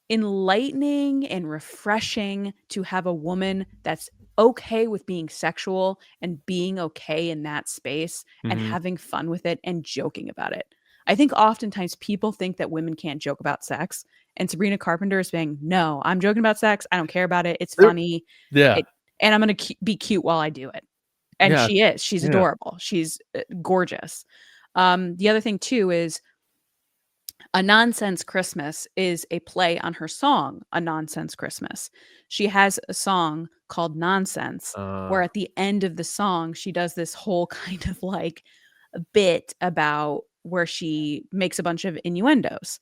enlightening and refreshing to have a woman that's okay with being sexual and being okay in that space and having fun with it and joking about it. I think oftentimes people think that women can't joke about sex, and Sabrina Carpenter is saying, "No, I'm joking about sex. I don't care about it. It's funny. Yeah. And I'm going to be cute while I do it." And Yeah. she is. She's adorable. She's gorgeous. The other thing too is A Nonsense Christmas is a play on her song, A Nonsense Christmas. She has a song called Nonsense, where at the end of the song, she does this whole kind of like a bit about where she makes a bunch of innuendos.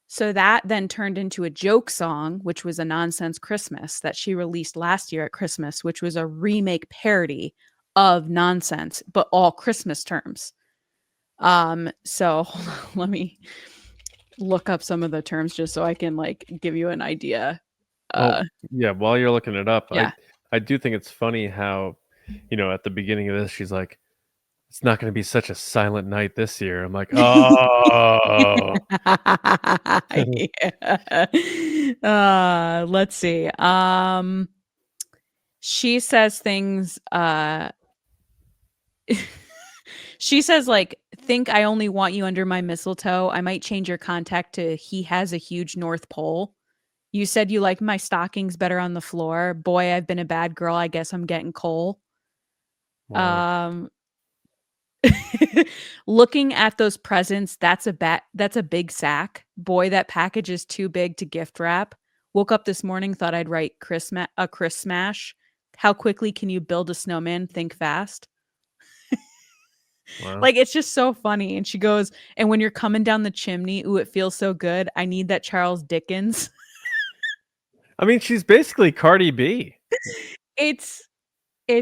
So that then turned into a joke song, which was A Nonsense Christmas, that she released last year at Christmas, which was a remake parody of Nonsense, but all Christmas terms. So hold on, let me look up some of the terms just so I can like give you an idea. Yeah, while you're looking it up, Yeah. I do think it's funny how, at the beginning of this, she's like, "It's not going to be such a silent night this year." I'm like, oh. Let's see. She says things. She says like, "Think I only want you under my mistletoe. I might change your contact to he has a huge North Pole. You said you like my stockings better on the floor. Boy, I've been a bad girl. I guess I'm getting coal." Wow. Looking at those presents, that's a big sack. Boy, that package is too big to gift wrap. Woke up this morning, thought I'd write a Chris smash. How quickly can you build a snowman? Think fast. Wow. Like, it's just so funny. And she goes, "And when you're coming down the chimney, ooh, it feels so good. I need that Charles Dickens." I mean, she's basically Cardi B. It's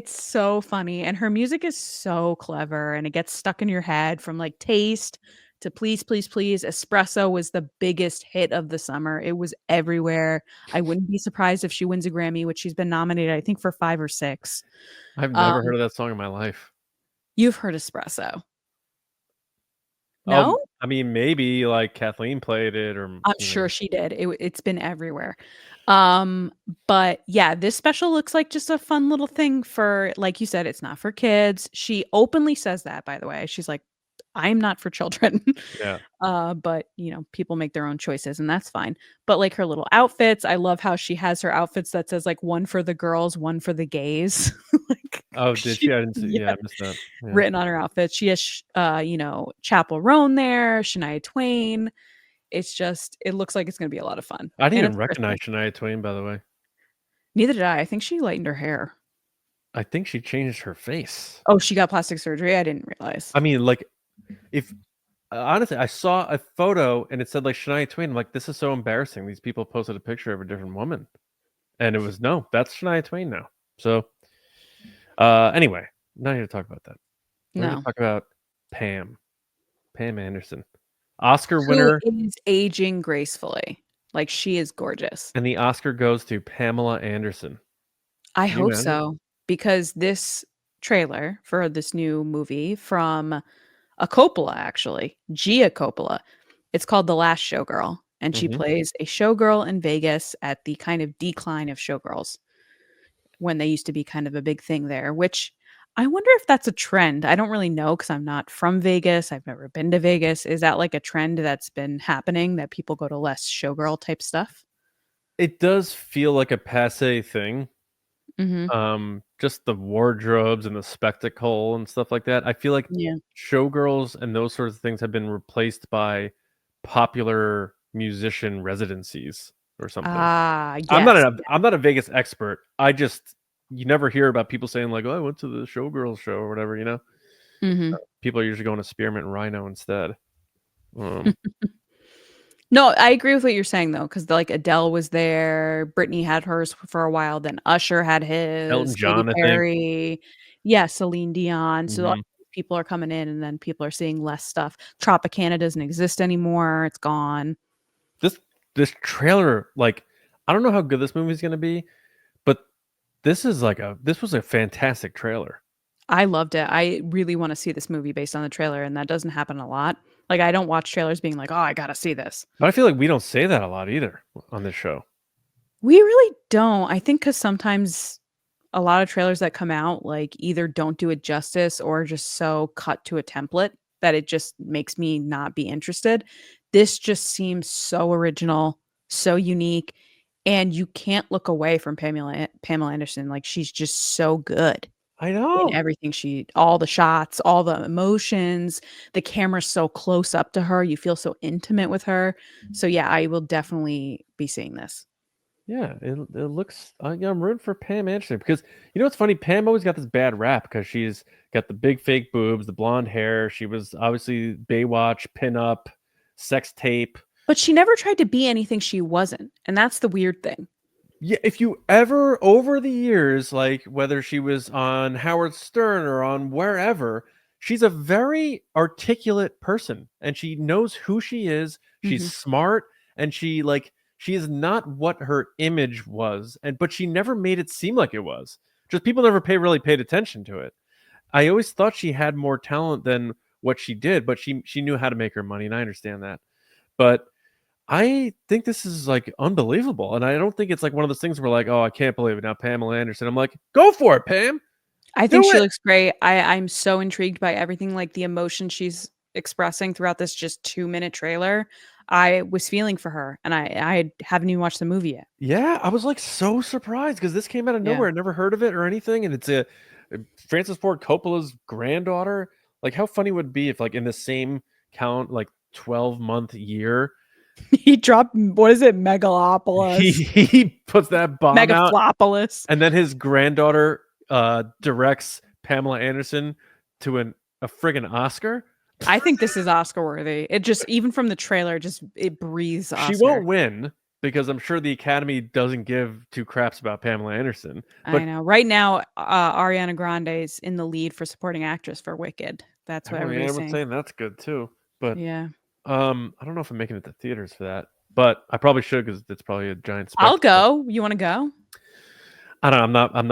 so funny, and her music is so clever, and it gets stuck in your head from like Taste to Please Please Please. Espresso was the biggest hit of the summer. It was everywhere. I wouldn't be surprised if she wins a Grammy, which she's been nominated, I think, for 5 or 6. I've never heard of that song in my life. You've heard Espresso. No? I mean, maybe like Kathleen played it, or I'm sure she did. It's been everywhere. But yeah, this special looks like just a fun little thing for, like you said, it's not for kids. She openly says that, by the way. She's like, "I'm not for children." Yeah. But people make their own choices, and that's fine. But like her little outfits, I love how she has her outfits that says like one for the girls, one for the gays. Like, Oh, did she? I didn't see. Yeah, I missed that. Yeah. Written on her outfit. She has, Chapel Roan there, Shania Twain. It looks like it's going to be a lot of fun. I didn't And even it's recognize Christmas. Shania Twain, by the way. Neither did I. I think she lightened her hair. I think she changed her face. Oh, she got plastic surgery? I didn't realize. I mean, like, if honestly, I saw a photo and it said like Shania Twain. I'm like, this is so embarrassing. These people posted a picture of a different woman, and it was no, that's Shania Twain now. So, anyway, not here to talk about that. We're here to No. talk about Pam Anderson, Oscar Who winner, is aging gracefully. Like, she is gorgeous. and the Oscar goes to Pamela Anderson. I Can you hope imagine? so, because this trailer for this new movie from a Coppola, actually, Gia Coppola, it's called The Last Showgirl, and she plays a showgirl in Vegas at the kind of decline of showgirls when they used to be kind of a big thing there, which I wonder if that's a trend. I don't really know because I'm not from Vegas. I've never been to Vegas. Is that like a trend that's been happening that people go to less showgirl type stuff? It does feel like a passe thing. Just the wardrobes and the spectacle and stuff like that. I feel like Yeah. showgirls and those sorts of things have been replaced by popular musician residencies or something. Ah, yes. I'm not a Vegas expert. You never hear about people saying like, "Oh, I went to the showgirl show" or whatever, you know? People are usually going to Spearmint and Rhino instead. No, I agree with what you're saying though, because like Adele was there, Britney had hers for a while, then Usher had Elton his, Katy John, I think. Perry, yeah, Celine Dion. So a lot Mhm. of people are coming in, and then people are seeing less stuff. Tropicana doesn't exist anymore; it's gone. This trailer, like, I don't know how good this movie's gonna be, but this was a fantastic trailer. I loved it. I really want to see this movie based on the trailer, and that doesn't happen a lot. Like, I don't watch trailers being like, "Oh, I gotta see this." But I feel like we don't say that a lot either on this show. We really don't. I think because sometimes a lot of trailers that come out, like, either don't do it justice or just so cut to a template that it just makes me not be interested. This just seems so original, so unique, and you can't look away from Pamela Anderson. Like, she's just so good I in know. everything all the shots, all the emotions, the camera's so close up to her, you feel so intimate with her. So, yeah, I will definitely be seeing this. Yeah, it looks. Yeah, I'm rooting for Pam Anderson because you know what's funny. Pam always got this bad rap because she's got the big fake boobs, the blonde hair. She was obviously Baywatch, pinup, sex tape. But she never tried to be anything she wasn't, and that's the weird thing. Yeah, if you ever over the years, like whether she was on Howard Stern or on wherever, she's a very articulate person and she knows who she is. She's smart and she is not what her image was, but she never made it seem like it was. Just people never really paid attention to it. I always thought she had more talent than what she did, but she knew how to make her money, and I understand that. But I think this is like unbelievable, and I don't think it's like one of those things where like, oh, I can't believe it now, Pamela Anderson. I'm like, go for it, Pam. I think Do she it. looks great. I'm so intrigued by everything, like the emotion she's expressing throughout this just 2-minute trailer. I was feeling for her, and I haven't even watched the movie yet. Yeah, I was like so surprised because this came out of Yeah. nowhere. I never heard of it or anything, and it's a Francis Ford Coppola's granddaughter. Like, how funny would it be if like in the same 12-month year, He dropped, what is it, Megalopolis? he puts that bomb out, Megaflopolis. and then his granddaughter directs Pamela Anderson to a friggin' Oscar. I think this is Oscar worthy. It just, even from the trailer, it breathes Oscar. She won't win because I'm sure the Academy doesn't give two craps about Pamela Anderson. But I know. Right now, Ariana Grande is in the lead for supporting actress for Wicked. That's what everybody's saying. saying that's good too. But yeah, I don't know if I'm making it to theaters for that, but I probably should because it's probably a giant spectacle. I'll go. You want to go? I don't know. I'm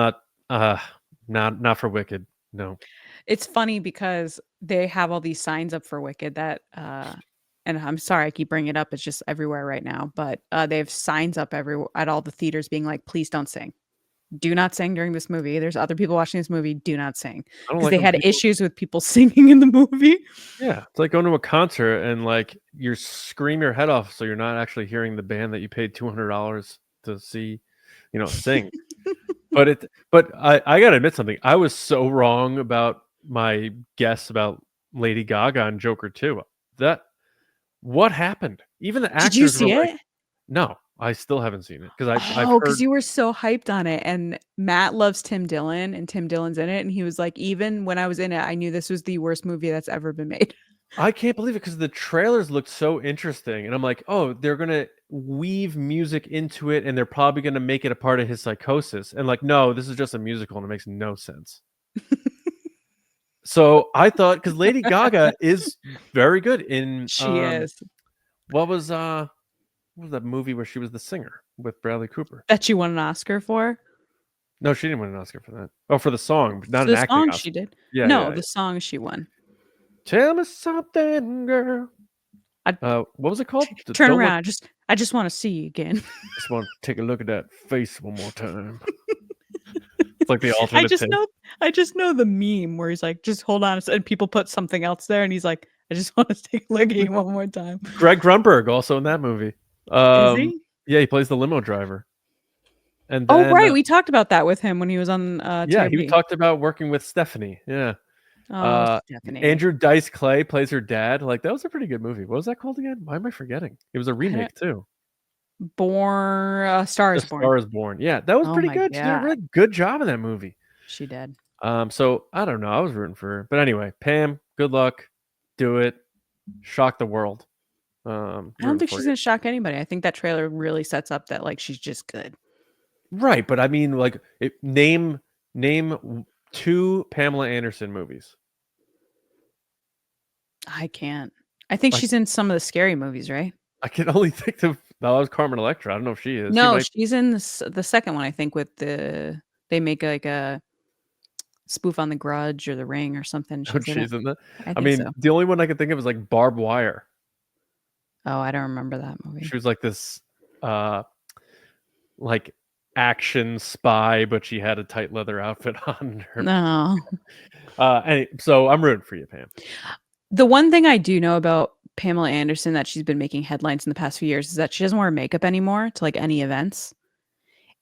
not for Wicked. No. It's funny because they have all these signs up for Wicked that, and I'm sorry I keep bringing it up. It's just everywhere right now. But they have signs up at all the theaters being like, "Please don't sing. Do not sing during this movie. There's other people watching this movie. Do not sing." Because they had issues with people singing in the movie. Yeah, it's like going to a concert and like you scream your head off, so you're not actually hearing the band that you paid $200 to see, sing. But I gotta admit something. I was so wrong about my guess about Lady Gaga and Joker 2. What happened? Even the actors Did you see were it? like, no, I still haven't seen it because I've Oh, because heard. you were so hyped on it. And Matt loves Tim Dillon, and Tim Dillon's in it. And he was like, even when I was in it, I knew this was the worst movie that's ever been made. I can't believe it because the trailers looked so interesting, and I'm like, oh, they're gonna weave music into it, and they're probably gonna make it a part of his psychosis. And like, no, this is just a musical, and it makes no sense. So I thought, because Lady Gaga is very good in She is. what was that movie where she was the singer with Bradley Cooper? That you won an Oscar for? No, she didn't win an Oscar for that. Oh, for the song, not The an acting song Oscar. she did. Yeah, No, yeah. the song she won. Tell me something, girl. What was it called? Turn around. I just want to see you again. Just want to take a look at that face one more time. It's like the alternate take. I just know the meme where he's like, just hold on, and people put something else there, and he's like, I just want to take a look at you one more time. Greg Grunberg also in that movie. Is he? Yeah, he plays the limo driver. And then, oh right, we talked about that with him when he was on. Yeah, TRB. he talked about working with Stephanie. Yeah. Stephanie. Andrew Dice Clay plays her dad. Like, that was a pretty good movie. What was that called again? Why am I forgetting? It was a remake too. Star is Born. Star is Born. Yeah, that was pretty good. She did a really good job in that movie. She did. So I don't know. I was rooting for her. But anyway, Pam, good luck. Do it. Shock the world. I don't think she's gonna shock anybody. I think that trailer really sets up that like she's just good. Right, but I mean, like, name 2 Pamela Anderson movies. I can't. I think she's in some of the scary movies, right? I can only think of that was Carmen Electra. I don't know if she is. No, she's in the second one. I think with they make like a spoof on The Grudge or The Ring or something. She's in that. I mean, so. The only one I can think of is like Barbed Wire. Oh, I don't remember that movie. She was like this, like action spy, but she had a tight leather outfit on her. No. So I'm rooting for you, Pam. The one thing I do know about Pamela Anderson that she's been making headlines in the past few years is that she doesn't wear makeup anymore to like any events.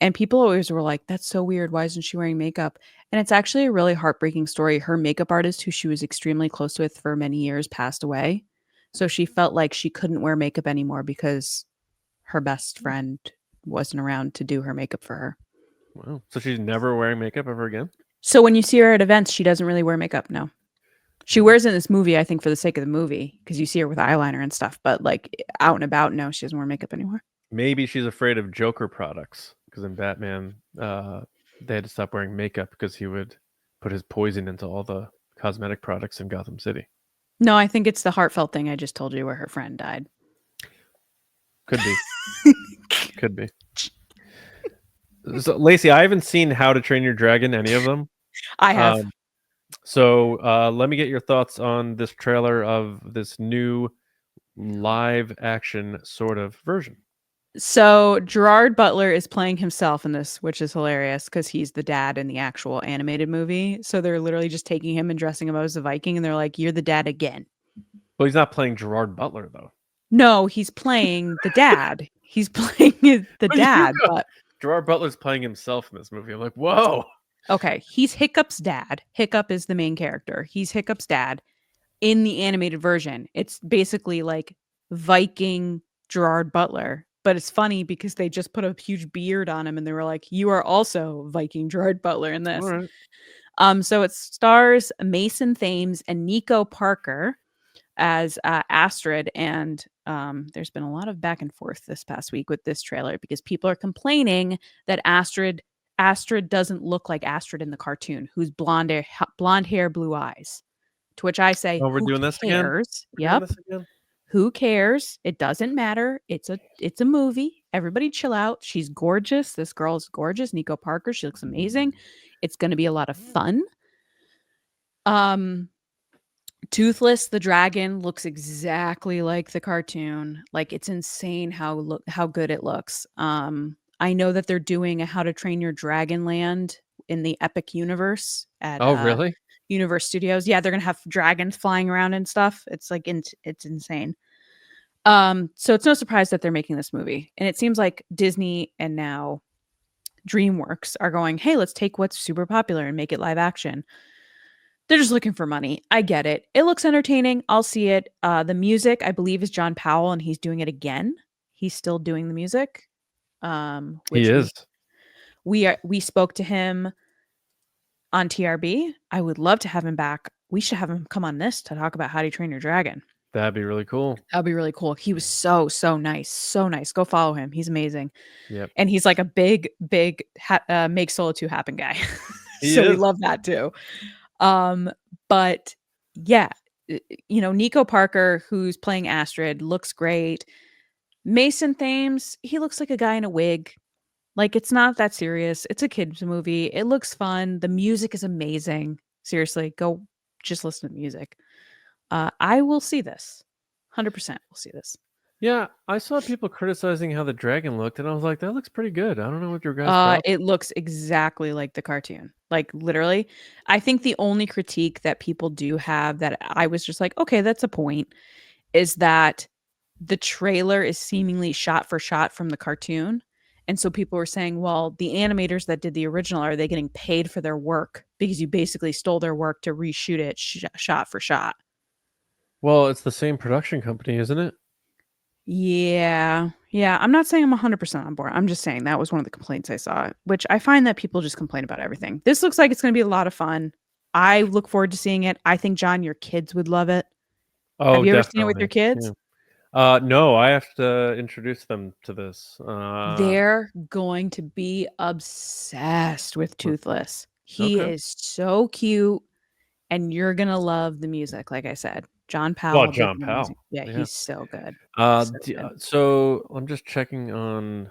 And people always were like, that's so weird. Why isn't she wearing makeup? And it's actually a really heartbreaking story. Her makeup artist, who she was extremely close with for many years, passed away. So she felt like she couldn't wear makeup anymore because her best friend wasn't around to do her makeup for her. Wow. So she's never wearing makeup ever again? So when you see her at events, she doesn't really wear makeup, no. She wears it in this movie, I think, for the sake of the movie, because you see her with eyeliner and stuff. But like out and about, no, she doesn't wear makeup anymore. Maybe she's afraid of Joker products, because in Batman, they had to stop wearing makeup because he would put his poison into all the cosmetic products in Gotham City. No, I think it's the heartfelt thing I just told you where her friend died. Could be. Could be. So, Lacey, I haven't seen How to Train Your Dragon, any of them. I have. So let me get your thoughts on this trailer of this new live action sort of version. So Gerard Butler is playing himself in this, which is hilarious because he's the dad in the actual animated movie. So they're literally just taking him and dressing him up as a Viking, and they're like, "You're the dad again." Well, he's not playing Gerard Butler though. No, he's playing the dad. He's playing the dad, but Gerard Butler's playing himself in this movie. I'm like, whoa. Okay, he's Hiccup's dad. Hiccup is the main character. He's Hiccup's dad in the animated version. It's basically like Viking Gerard Butler. But it's funny because they just put a huge beard on him and they were like, you are also Viking Gerard Butler in this. Right. So it stars Mason Thames and Nico Parker as Astrid. And there's been a lot of back and forth this past week with this trailer because people are complaining that Astrid doesn't look like Astrid in the cartoon, who's blonde hair, blue eyes. To which I say, we're doing this again? Yep. Who cares? It doesn't matter. It's a movie. Everybody chill out. She's gorgeous. This girl is gorgeous. Nico Parker. She looks amazing. It's going to be a lot of fun. Toothless the dragon looks exactly like the cartoon. Like, it's insane how good it looks. I know that they're doing a How to Train Your Dragon Land in the Epic Universe at really? Universe Studios. Yeah, they're gonna have dragons flying around and stuff. It's like it's insane. So it's no surprise that they're making this movie, and it seems like Disney and now DreamWorks are going, hey, let's take what's super popular and make it live action. They're just looking for money. I get it. It looks entertaining. I'll see it. The music, I believe, is John Powell, and he's doing it again. He's still doing the music. Which He is. we spoke to him on TRB. I would love to have him back. We should have him come on this to talk about How to Train Your Dragon. That'd be really cool. That'd be really cool. He was so nice. So nice. Go follow him. He's amazing. Yep. And he's like a big make Solo 2 happen guy. He so is. we love that too. But yeah, you know, Nico Parker, who's playing Astrid, looks great. Mason Thames, he looks like a guy in a wig. Like, it's not that serious. It's a kids movie. It looks fun. The music is amazing. Seriously, go just listen to music. I will see this. 100% will see this. Yeah, I saw people criticizing how the dragon looked, and I was like, that looks pretty good. I don't know what your guys thought. It looks exactly like the cartoon. Like, literally. I think the only critique that people do have that I was just like, okay, that's a point, is that the trailer is seemingly shot for shot from the cartoon. And so people were saying, well, the animators that did the original, are they getting paid for their work? Because you basically stole their work to reshoot it shot for shot. Well, it's the same production company, isn't it? Yeah. I'm not saying I'm 100% on board. I'm just saying that was one of the complaints I saw, which I find that people just complain about everything. This looks like it's going to be a lot of fun. I look forward to seeing it. I think, John, your kids would love it. Oh, have you ever definitely. seen it with your kids? Yeah. No, I have to introduce them to this. They're going to be obsessed with Toothless. He is so cute, and you're going to love the music, like I said. John Powell. Well, John Powell. Yeah, he's so good. So I'm just checking on.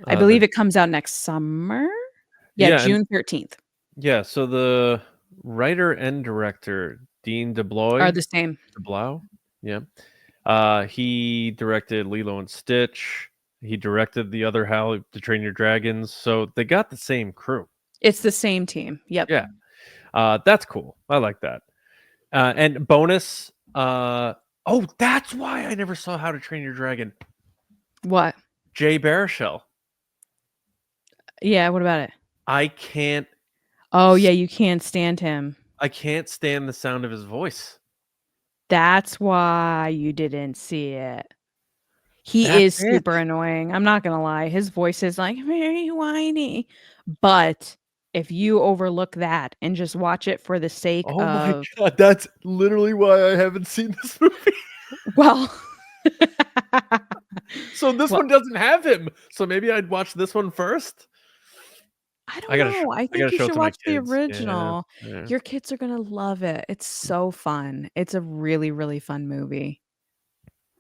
I believe it comes out next summer. Yeah, June 13th. Yeah, so the writer and director, Dean DeBlois, are the same. DeBlois, yeah. He directed Lilo and Stitch. He directed the other How to Train Your Dragons. So they got the same crew. It's the same team. Yep. Yeah. That's cool. I like that. And bonus. That's why I never saw How to Train Your Dragon. What? Jay Baruchel. Yeah. What about it? I can't. Oh yeah, you can't stand him. I can't stand the sound of his voice. That's why you didn't see it. He is super annoying. I'm not gonna lie. His voice is like very whiny. But if you overlook that and just watch it for the sake of, my God, that's literally why I haven't seen this movie. Well, so this one doesn't have him. So maybe I'd watch this one first. I don't know. I think you should watch the original. Yeah. Your kids are gonna love it. It's so fun. It's a really, really fun movie.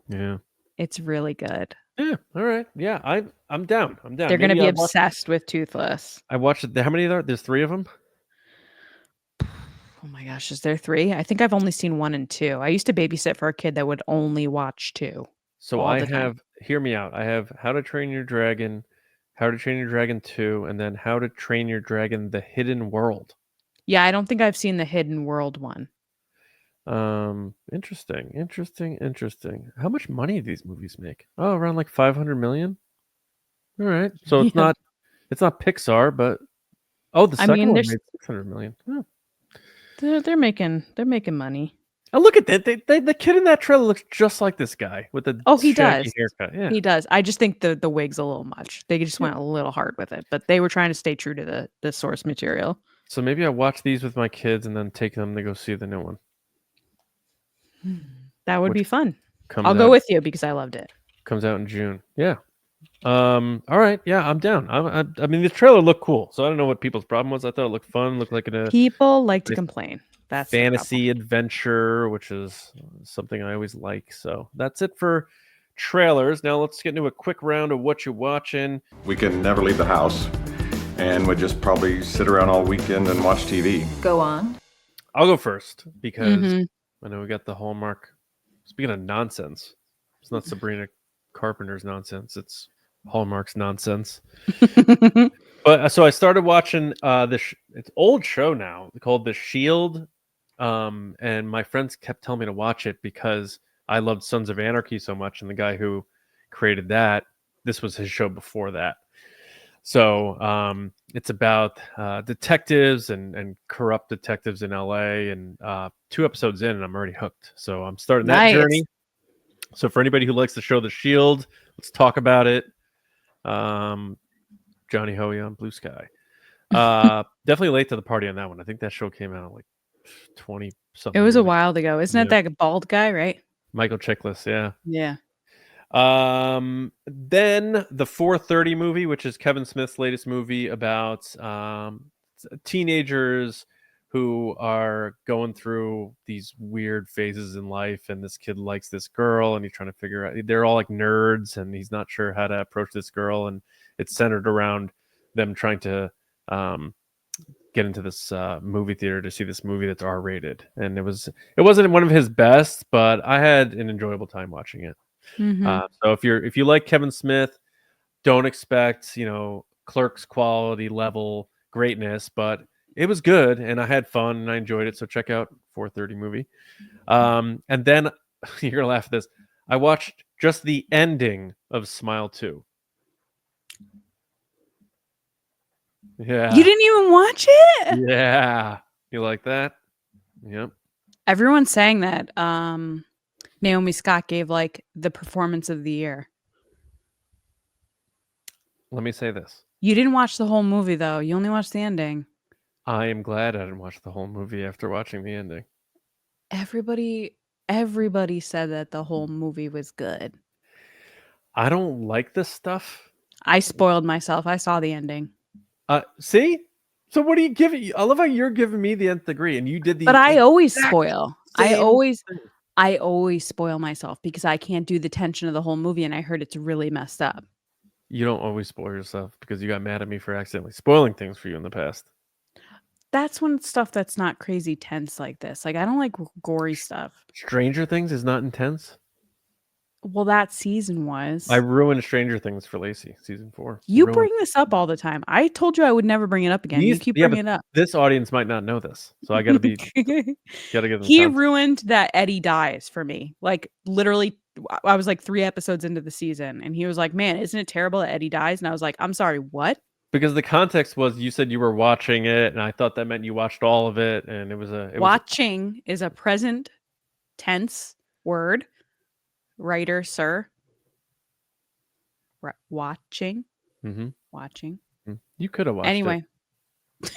Yeah. It's really good. Yeah. All right. Yeah. I'm down. They're gonna be obsessed with Toothless. I watched it. How many are there? There's 3 of them. Oh my gosh, is there 3? I think I've only seen 1 and 2. I used to babysit for a kid that would only watch 2. So I have. Hear me out. I have How to Train Your Dragon, How to Train Your Dragon 2, and then How to Train Your Dragon: The Hidden World. Yeah, I don't think I've seen the Hidden World one. Interesting. How much money do these movies make? Oh, around like 500 million. All right. So it's not Pixar, but the second one made 600 million. Oh. They're making money. Oh, look at that. The kid in that trailer looks just like this guy with the he does haircut. Yeah. He does. I just think the wig's a little much. They just went a little hard with it, but they were trying to stay true to the source material. So maybe I watch these with my kids and then take them to go see the new one. That would be fun. I'll go with you because I loved it. Comes out in June. Yeah. All right. Yeah, I'm down. I mean, the trailer looked cool, so I don't know what people's problem was. I thought it looked fun. Looked like people like to complain. That's fantasy adventure, which is something I always like. So that's it for trailers. Now let's get into a quick round of what you're watching. We can never leave the house, and would just probably sit around all weekend and watch TV. Go on. I'll go first because I know we got the Hallmark. Speaking of nonsense, it's not Sabrina Carpenter's nonsense. It's Hallmark's nonsense. But so I started watching this it's old show now called The Shield. And my friends kept telling me to watch it because I loved Sons of Anarchy so much, and the guy who created that, this was his show before that. So it's about detectives and corrupt detectives in LA, and 2 episodes in and I'm already hooked. So I'm starting that journey. So for anybody who likes the show The Shield, let's talk about it. Johnny Hoey on Blue Sky. Definitely late to the party on that one. I think that show came out like 20 something. It was a while ago. Isn't it that bald guy, right? Michael Chiklis, yeah. Yeah. Then the 4:30 movie, which is Kevin Smith's latest movie about teenagers who are going through these weird phases in life, and this kid likes this girl, and he's trying to figure out. They're all like nerds, and he's not sure how to approach this girl, and it's centered around them trying to get into this movie theater to see this movie that's R-rated. And it wasn't one of his best, but I had an enjoyable time watching it. So if you like Kevin Smith, don't expect Clerks quality level greatness, but it was good and I had fun and I enjoyed it. So check out 4:30 movie. And then you're gonna laugh at this. I watched just the ending of Smile 2. Yeah. You didn't even watch it? Yeah. You like that? Yep. Everyone's saying that Naomi Scott gave like the performance of the year. Let me say this. You didn't watch the whole movie though. You only watched the ending. I am glad I didn't watch the whole movie after watching the ending. Everybody said that the whole movie was good. I don't like this stuff. I spoiled myself. I saw the ending. See? So what are you giving? I love how you're giving me the nth degree and you did the. But I always spoil. I thing. always spoil myself because I can't do the tension of the whole movie and I heard it's really messed up. You don't always spoil yourself because you got mad at me for accidentally spoiling things for you in the past. That's when stuff that's not crazy tense like this. Like I don't like gory stuff. Stranger Things is not intense. Well, that season was. I ruined Stranger Things for Lacey, season 4. You bring this up all the time. I told you I would never bring it up again. You keep bringing it up. This audience might not know this, so I gotta be. Gotta give them. He ruined that Eddie dies for me. Like literally, I was like 3 episodes into the season, and he was like, "Man, isn't it terrible that Eddie dies?" And I was like, "I'm sorry, what?" Because the context was you said you were watching it, and I thought that meant you watched all of it, and it was a watching is a present tense word. Writer, sir. Watching. Mm-hmm. Watching. You could have watched anyway. it.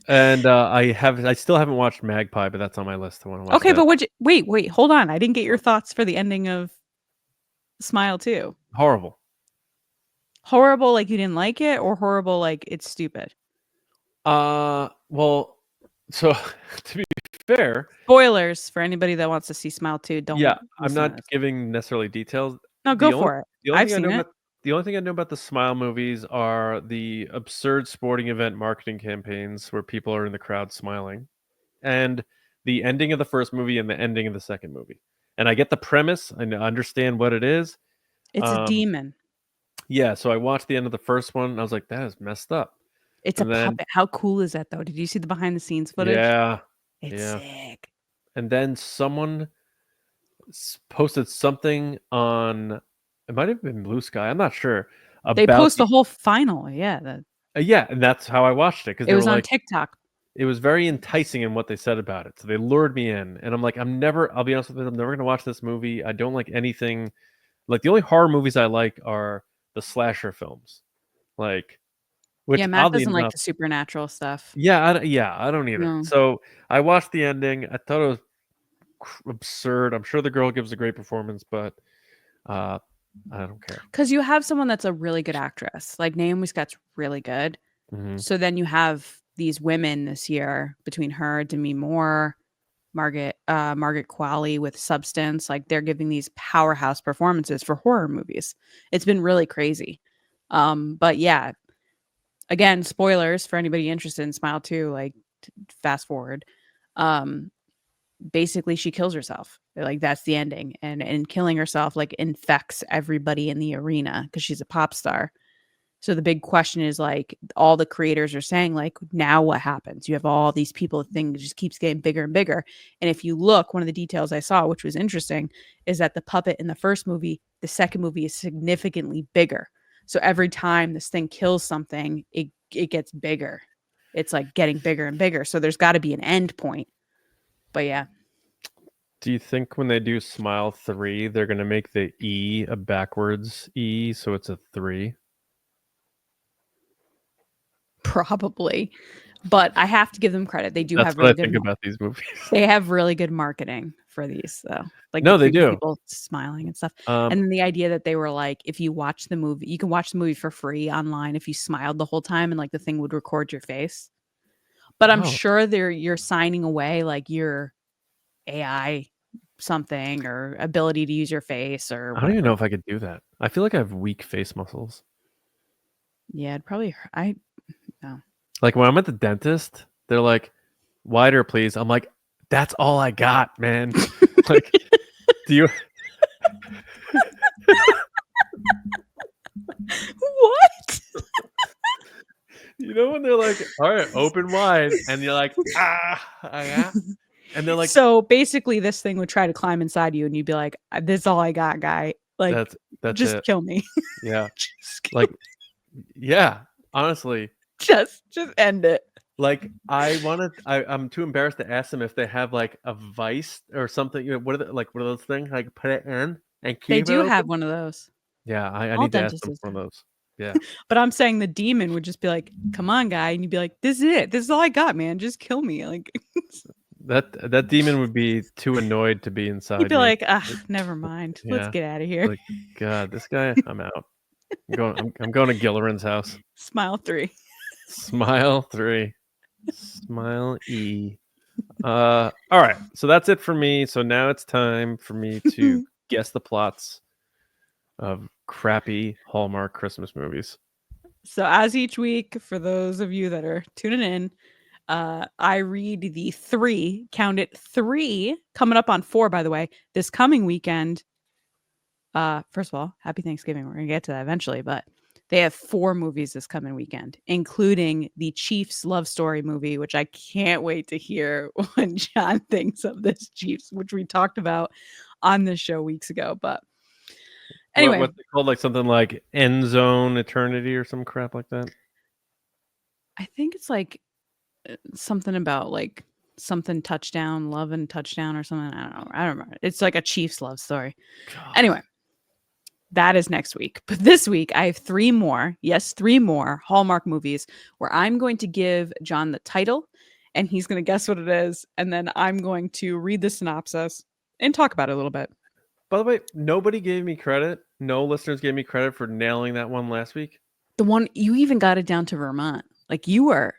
And I still haven't watched Magpie, but that's on my list. I want to watch. Okay, that. but wait, hold on. I didn't get your thoughts for the ending of Smile 2. Horrible. Horrible, like you didn't like it, or horrible, like it's stupid? Well, so to be fair, spoilers for anybody that wants to see Smile 2. Don't. Yeah, I'm not giving necessarily details. No, go for it. I've seen it. The only thing I know about the Smile movies are the absurd sporting event marketing campaigns where people are in the crowd smiling, and the ending of the first movie and the ending of the second movie. And I get the premise. I understand what it is. It's a demon. Yeah, so I watched the end of the first one, and I was like, that is messed up. It's a puppet. How cool is that, though? Did you see the behind-the-scenes footage? Yeah. It's sick. And then someone posted something on, it might have been Blue Sky, I'm not sure. They post the whole final, yeah. Yeah, and that's how I watched it. It was on TikTok. It was very enticing in what they said about it. So they lured me in. And I'm like, I'll be honest with you, I'm never going to watch this movie. I don't like anything. Like, the only horror movies I like are the slasher films. Like, which Matt doesn't like the supernatural stuff. Yeah, I don't either. No. So I watched the ending. I thought it was absurd. I'm sure the girl gives a great performance, but I don't care. Because you have someone that's a really good actress. Like Naomi Scott's really good. Mm-hmm. So then you have these women this year between her, Demi Moore, Margaret Qualley with Substance. Like they're giving these powerhouse performances for horror movies. It's been really crazy. But yeah, again, spoilers for anybody interested in Smile 2, like fast forward. Basically she kills herself. Like that's the ending. And killing herself like infects everybody in the arena because she's a pop star. So the big question is like all the creators are saying like, now what happens? You have all these people, things just keeps getting bigger and bigger. And if you look, one of the details I saw, which was interesting, is that the puppet in the first movie, the second movie is significantly bigger. So every time this thing kills something, it gets bigger. It's like getting bigger and bigger. So there's got to be an end point. But yeah. Do you think when they do Smile 3, they're going to make the E a backwards E, so it's a 3? Probably. But I have to give them credit. They do That's have what I really good think about these movies. They have really good marketing for these, though. Like No, the they creepy do. people smiling and stuff. And then the idea that they were like, if you watch the movie, you can watch the movie for free online if you smiled the whole time and like the thing would record your face. But I'm Oh. sure you're signing away like your AI something or ability to use your face or I don't even whatever. know if I could do that. I feel like I have weak face muscles. Yeah, it'd probably no. Like when I'm at the dentist, they're like, wider, please. I'm like, that's all I got, man. Like, do you? What? You know when they're like, all right, open wide, and you're like, yeah. And they're like, so basically, this thing would try to climb inside you, and you'd be like, "This is all I got, guy. Like, that's just it. kill me." Yeah, Just kill like, yeah. Honestly, just end it. like I'm too embarrassed to ask them if they have like a vice or something. You know, what are those things? Like put it in and keep They it do open? have one of those. Yeah, I All need to ask them dentists for one do. of those. Yeah. But I'm saying the demon would just be like, "Come on, guy," and you'd be like, "This is it. This is all I got, man. Just kill me." Like That demon would be too annoyed to be inside he'd be me. like, never mind. Let's Yeah. get out of here." Like, God, this guy, I'm out. I'm going to Gilleran's house. Smile 3. Smile 3. Smile E. All right. So that's it for me. So now it's time for me to guess the plots of crappy Hallmark Christmas movies. So as each week, for those of you that are tuning in, I read the 3, count it 3, coming up on 4, by the way, this coming weekend. First of all, happy Thanksgiving. We're gonna get to that eventually, but they have 4 movies this coming weekend, including the Chiefs love story movie, which I can't wait to hear what John thinks of this Chiefs, which we talked about on this show weeks ago. But anyway, what's it called? Like something like End Zone Eternity or some crap like that? I think it's like something about like something touchdown, love and touchdown or something. I don't know. I don't remember. It's like a Chiefs love story. God. Anyway, that is next week. But this week I have 3 more. Yes, 3 more Hallmark movies where I'm going to give John the title and he's going to guess what it is. And then I'm going to read the synopsis and talk about it a little bit. By the way, nobody gave me credit. No listeners gave me credit for nailing that one last week. The one you even got it down to Vermont. Like you were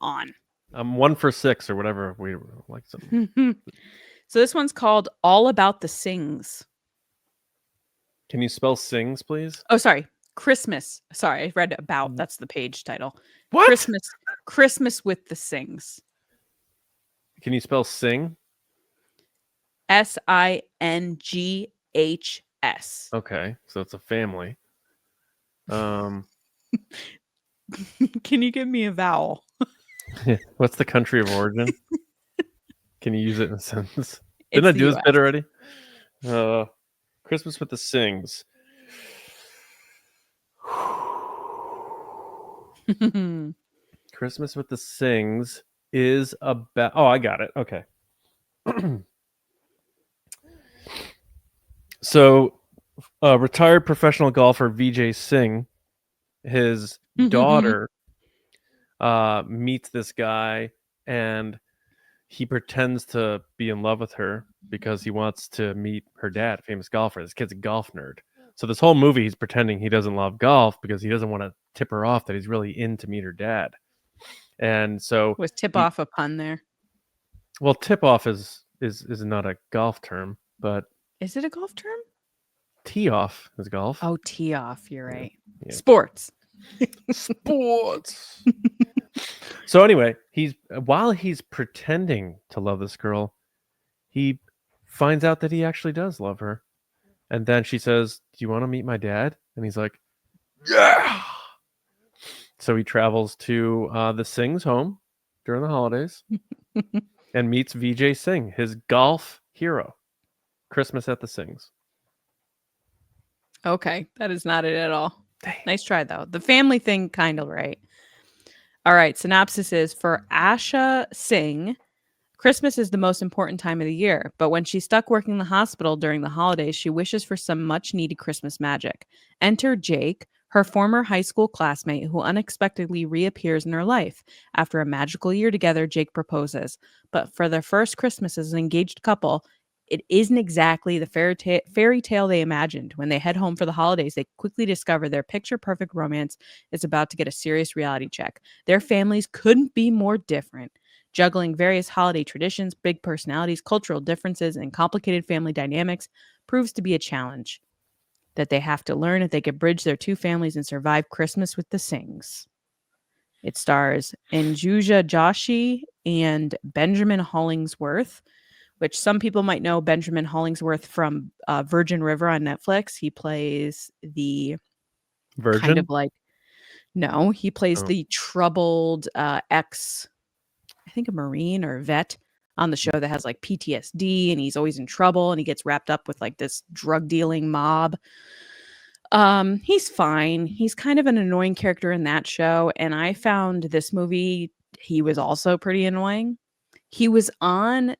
on. I'm 1 for 6 or whatever we were like something. So this one's called All About the Sings. Can you spell sings, please? Oh, sorry. Christmas. Sorry, I read about. That's the page title. What? Christmas with the Sings. Can you spell sing? SINGHS. Okay, so it's a family. Can you give me a vowel? What's the country of origin? Can you use it in a sentence? It's Didn't I the do this US. bit already? Christmas with the Sings. Christmas with the Sings is about... Oh, I got it. Okay. So, retired professional golfer Vijay Singh, his daughter meets this guy and he pretends to be in love with her because he wants to meet her dad, a famous golfer. This kid's a golf nerd. So this whole movie, he's pretending he doesn't love golf because he doesn't want to tip her off that he's really in to meet her dad. And so Was tip off a pun there? Well, tip off is not a golf term, but Is it a golf term? tee off is golf. Oh, tee off. You're right. Yeah. Sports. Sports. So anyway, while he's pretending to love this girl, he finds out that he actually does love her. And then she says, "Do you want to meet my dad?" And he's like, "Yeah." So he travels to the Singh's home during the holidays and meets Vijay Singh, his golf hero. Christmas at the Singh's. Okay, that is not it at all. Dang. Nice try, though. The family thing, kind of right. All right, synopsis is for Asha Singh. Christmas is the most important time of the year, but when she's stuck working the hospital during the holidays, she wishes for some much-needed Christmas magic. Enter Jake, her former high school classmate who unexpectedly reappears in her life. After a magical year together, Jake proposes. But for their first Christmas as an engaged couple, it isn't exactly the fairy tale they imagined. When they head home for the holidays, they quickly discover their picture-perfect romance is about to get a serious reality check. Their families couldn't be more different. Juggling various holiday traditions, big personalities, cultural differences, and complicated family dynamics proves to be a challenge that they have to learn if they could bridge their two families and survive Christmas with the Sings. It stars Njuja Joshi and Benjamin Hollingsworth, which some people might know Benjamin Hollingsworth from Virgin River on Netflix. He plays the Virgin? kind of like, no, he plays the troubled ex, I think a Marine or vet on the show that has like PTSD, and he's always in trouble, and he gets wrapped up with like this drug dealing mob. He's fine. He's kind of an annoying character in that show, and I found this movie, he was also pretty annoying. He was on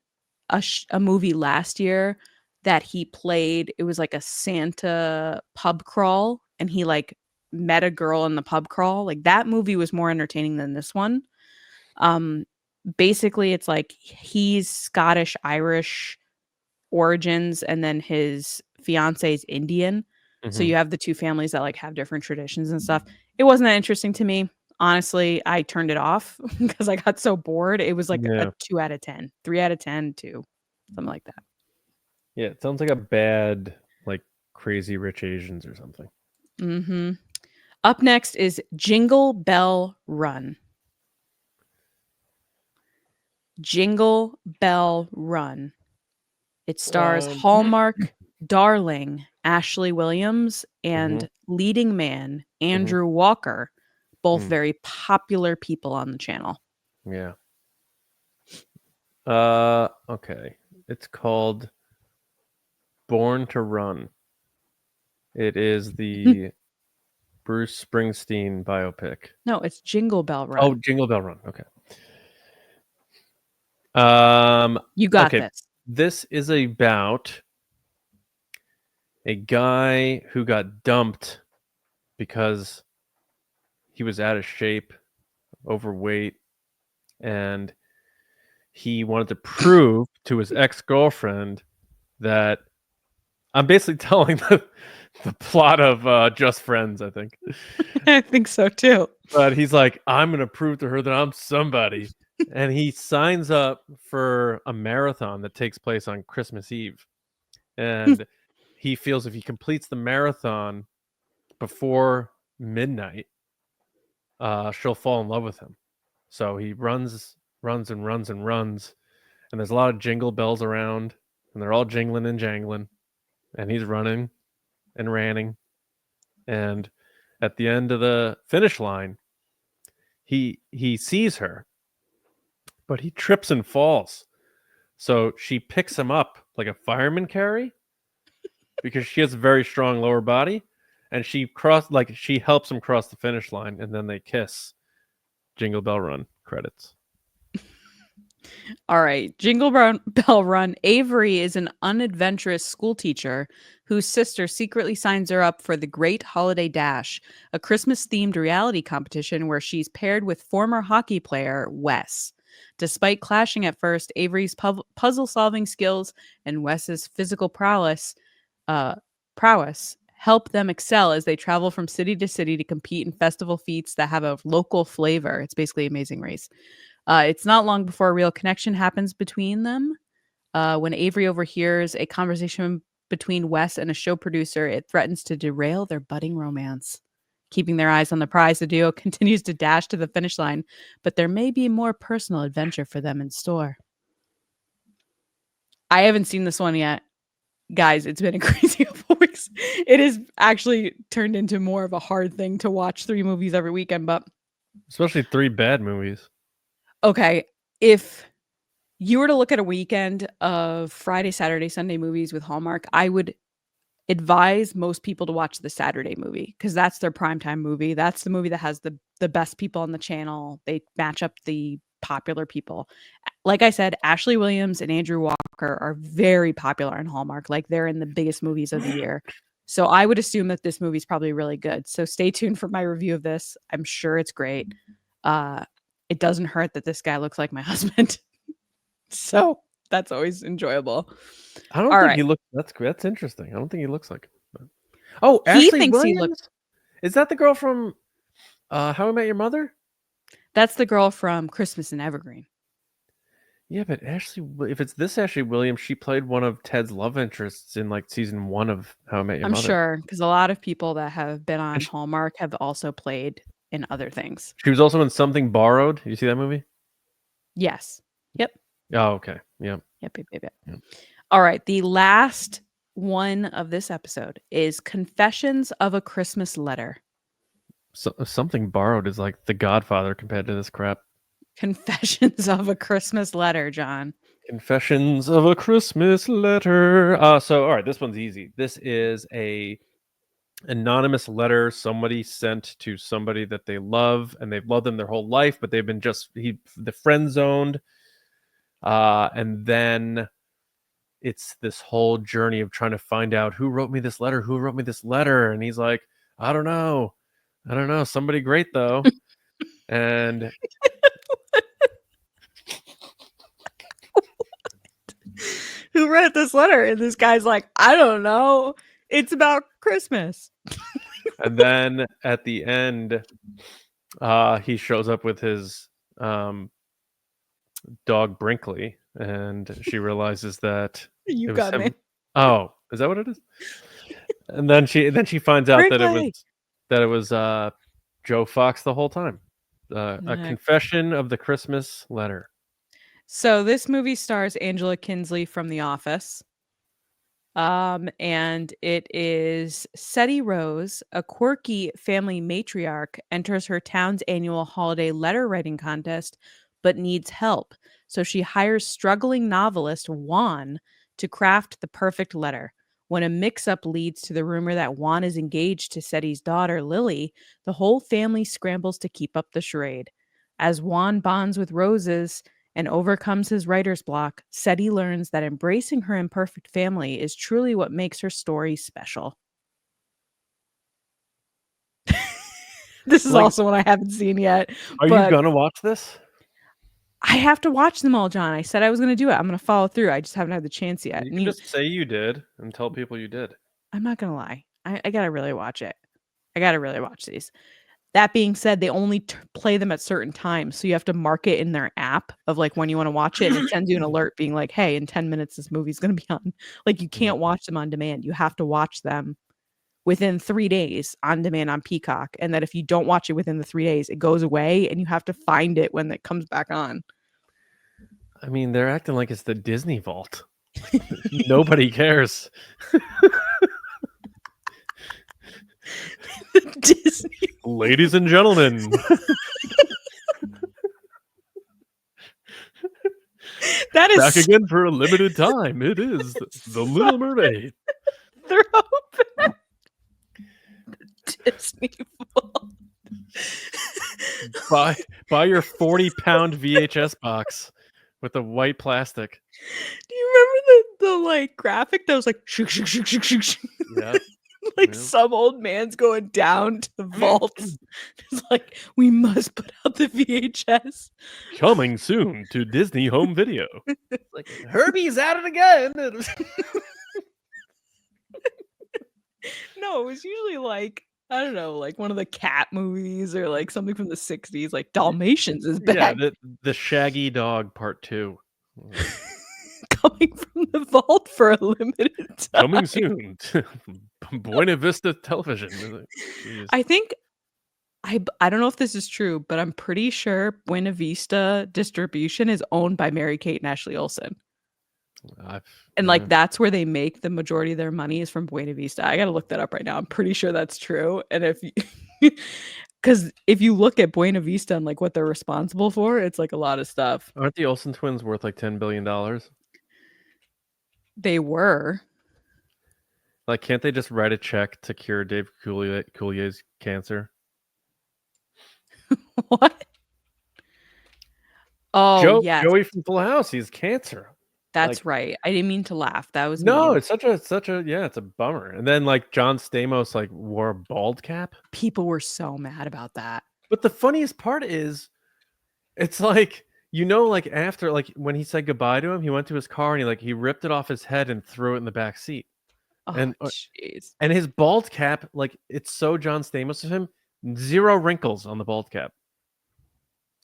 a movie last year that he played. It was like a Santa pub crawl, and he like met a girl in the pub crawl. Like that movie was more entertaining than this one. Basically it's like he's Scottish Irish origins, and then his fiance is Indian. So you have the two families that like have different traditions and stuff. It wasn't that interesting to me. Honestly, I turned it off because I got so bored. It was like a 2 out of 10, 3 out of 10, 2, something like that. Yeah, it sounds like a bad, like Crazy Rich Asians or something. Mm-hmm. Up next is Jingle Bell Run. Jingle Bell Run. It stars Hallmark darling Ashley Williams and leading man Andrew Walker, both very popular people on the channel. Yeah. Okay. It's called Born to Run. It is the Bruce Springsteen biopic. No, it's Jingle Bell Run. Oh, Jingle Bell Run. Okay. You got this. This is about a guy who got dumped because he was out of shape, overweight, and he wanted to prove to his ex-girlfriend that I'm basically telling the plot of Just Friends, I think. I think so too. But he's like, I'm going to prove to her that I'm somebody. And he signs up for a marathon that takes place on Christmas Eve. And he feels if he completes the marathon before midnight, she'll fall in love with him. So he runs. And there's a lot of jingle bells around, and they're all jingling and jangling, and he's running and ranning. And at the end of the finish line, he sees her, but he trips and falls. So she picks him up like a fireman carry because she has a very strong lower body, and she helps him cross the finish line, and then they kiss. Jingle Bell Run credits. All right. Jingle Bell Run. Avery is an unadventurous school teacher whose sister secretly signs her up for the Great Holiday Dash, a Christmas-themed reality competition where she's paired with former hockey player Wes. Despite clashing at first, Avery's puzzle-solving skills and Wes's physical prowess help them excel as they travel from city to city to compete in festival feats that have a local flavor. It's basically Amazing Race. It's not long before a real connection happens between them. When Avery overhears a conversation between Wes and a show producer, it threatens to derail their budding romance. Keeping their eyes on the prize, the duo continues to dash to the finish line, but there may be more personal adventure for them in store. I haven't seen this one yet. Guys, it's been a crazy couple weeks. It has actually turned into more of a hard thing to watch 3 movies every weekend, but especially 3 bad movies. Okay, if you were to look at a weekend of Friday, Saturday, Sunday movies with Hallmark, I would advise most people to watch the Saturday movie because that's their primetime movie. That's the movie that has the best people on the channel. They match up the popular people. Like I said, Ashley Williams and Andrew Walker are very popular on Hallmark. Like they're in the biggest movies of the year. So I would assume that this movie's probably really good. So stay tuned for my review of this. I'm sure it's great. It doesn't hurt that this guy looks like my husband. So that's always enjoyable. I don't think he looks. That's interesting. I don't think he looks like him. Oh, Ashley Williams? Is that the girl from How I Met Your Mother? That's the girl from Christmas in Evergreen. Yeah, but if it's this Ashley Williams, she played one of Ted's love interests in like season 1 of How I Met Your Mother. I'm sure, because a lot of people that have been on Hallmark have also played in other things. She was also in Something Borrowed. You see that movie? Yes. Yep. Oh, okay. Yep. Yep. All right. The last one of this episode is Confessions of a Christmas Letter. Something Borrowed is like The Godfather compared to this crap. Confessions of a Christmas Letter, John. Confessions of a Christmas Letter. So, all right, this one's easy. This is a anonymous letter somebody sent to somebody that they love, and they've loved them their whole life, but they've been the friend zoned. And then it's this whole journey of trying to find out who wrote me this letter. And he's like, I don't know. Somebody great though. And who wrote this letter? And this guy's like, I don't know. It's about Christmas. And then at the end, he shows up with his dog Brinkley, and she realizes that you got me. Oh, is that what it is? And then she finds out Brinkley! that it was Joe Fox the whole time. A confession of the Christmas letter. So this movie stars Angela Kinsley from The Office. And it is Setty Rose, a quirky family matriarch, enters her town's annual holiday letter writing contest, but needs help. So she hires struggling novelist Juan to craft the perfect letter. When a mix-up leads to the rumor that Juan is engaged to Setty's daughter, Lily, the whole family scrambles to keep up the charade. As Juan bonds with Roses and overcomes his writer's block, Setty learns that embracing her imperfect family is truly what makes her story special. This is also one I haven't seen yet. Are you going to watch this? I have to watch them all, John. I said I was going to do it. I'm going to follow through. I just haven't had the chance yet. You can just say you did and tell people you did. I'm not going to lie. I got to really watch it. I got to really watch these. That being said, they only play them at certain times. So you have to mark it in their app of like when you want to watch it. And it sends you an alert being like, hey, in 10 minutes, this movie's going to be on. Like you can't watch them on demand. You have to watch them within 3 days on demand on Peacock. And that if you don't watch it within the 3 days, it goes away and you have to find it when it comes back on. I mean, they're acting like it's the Disney Vault. Nobody cares. Disney. Ladies and gentlemen. That is back again for a limited time. It is The Little Mermaid. They're open. Disney Vault. Buy your 40-pound VHS box with the white plastic. Do you remember the like graphic that was like shook, shook, shook, shook, shook, shook? Yeah. Like some old man's going down to the vaults. It's like, we must put out the VHS. Coming soon to Disney Home Video. Like, Herbie's at it again. No, it was usually like, I don't know, like one of the cat movies or like something from the 60s, like Dalmatians is back. Yeah, the Shaggy Dog Part 2. Coming from the vault for a limited time. Coming soon to Buena Vista Television. Jeez. I think, I don't know if this is true, but I'm pretty sure Buena Vista Distribution is owned by Mary-Kate and Ashley Olsen. And like that's where they make the majority of their money is from Buena Vista. I got to look that up right now. I'm pretty sure that's true. And if because if you look at Buena Vista and like what they're responsible for, it's like a lot of stuff. Aren't the Olsen twins worth like $10 billion? They were. Like, can't they just write a check to cure Dave Coulier's cancer? What? Oh, yes. Joey from Full House, he has cancer. That's right. I didn't mean to laugh. That was No, mean. it's such a yeah, it's a bummer. And then like John Stamos like wore a bald cap. People were so mad about that. But the funniest part is, it's like, like after, like when he said goodbye to him, he went to his car and he ripped it off his head and threw it in the back seat. Oh, And jeez. and his bald cap, like it's so John Stamos of him, 0 wrinkles on the bald cap.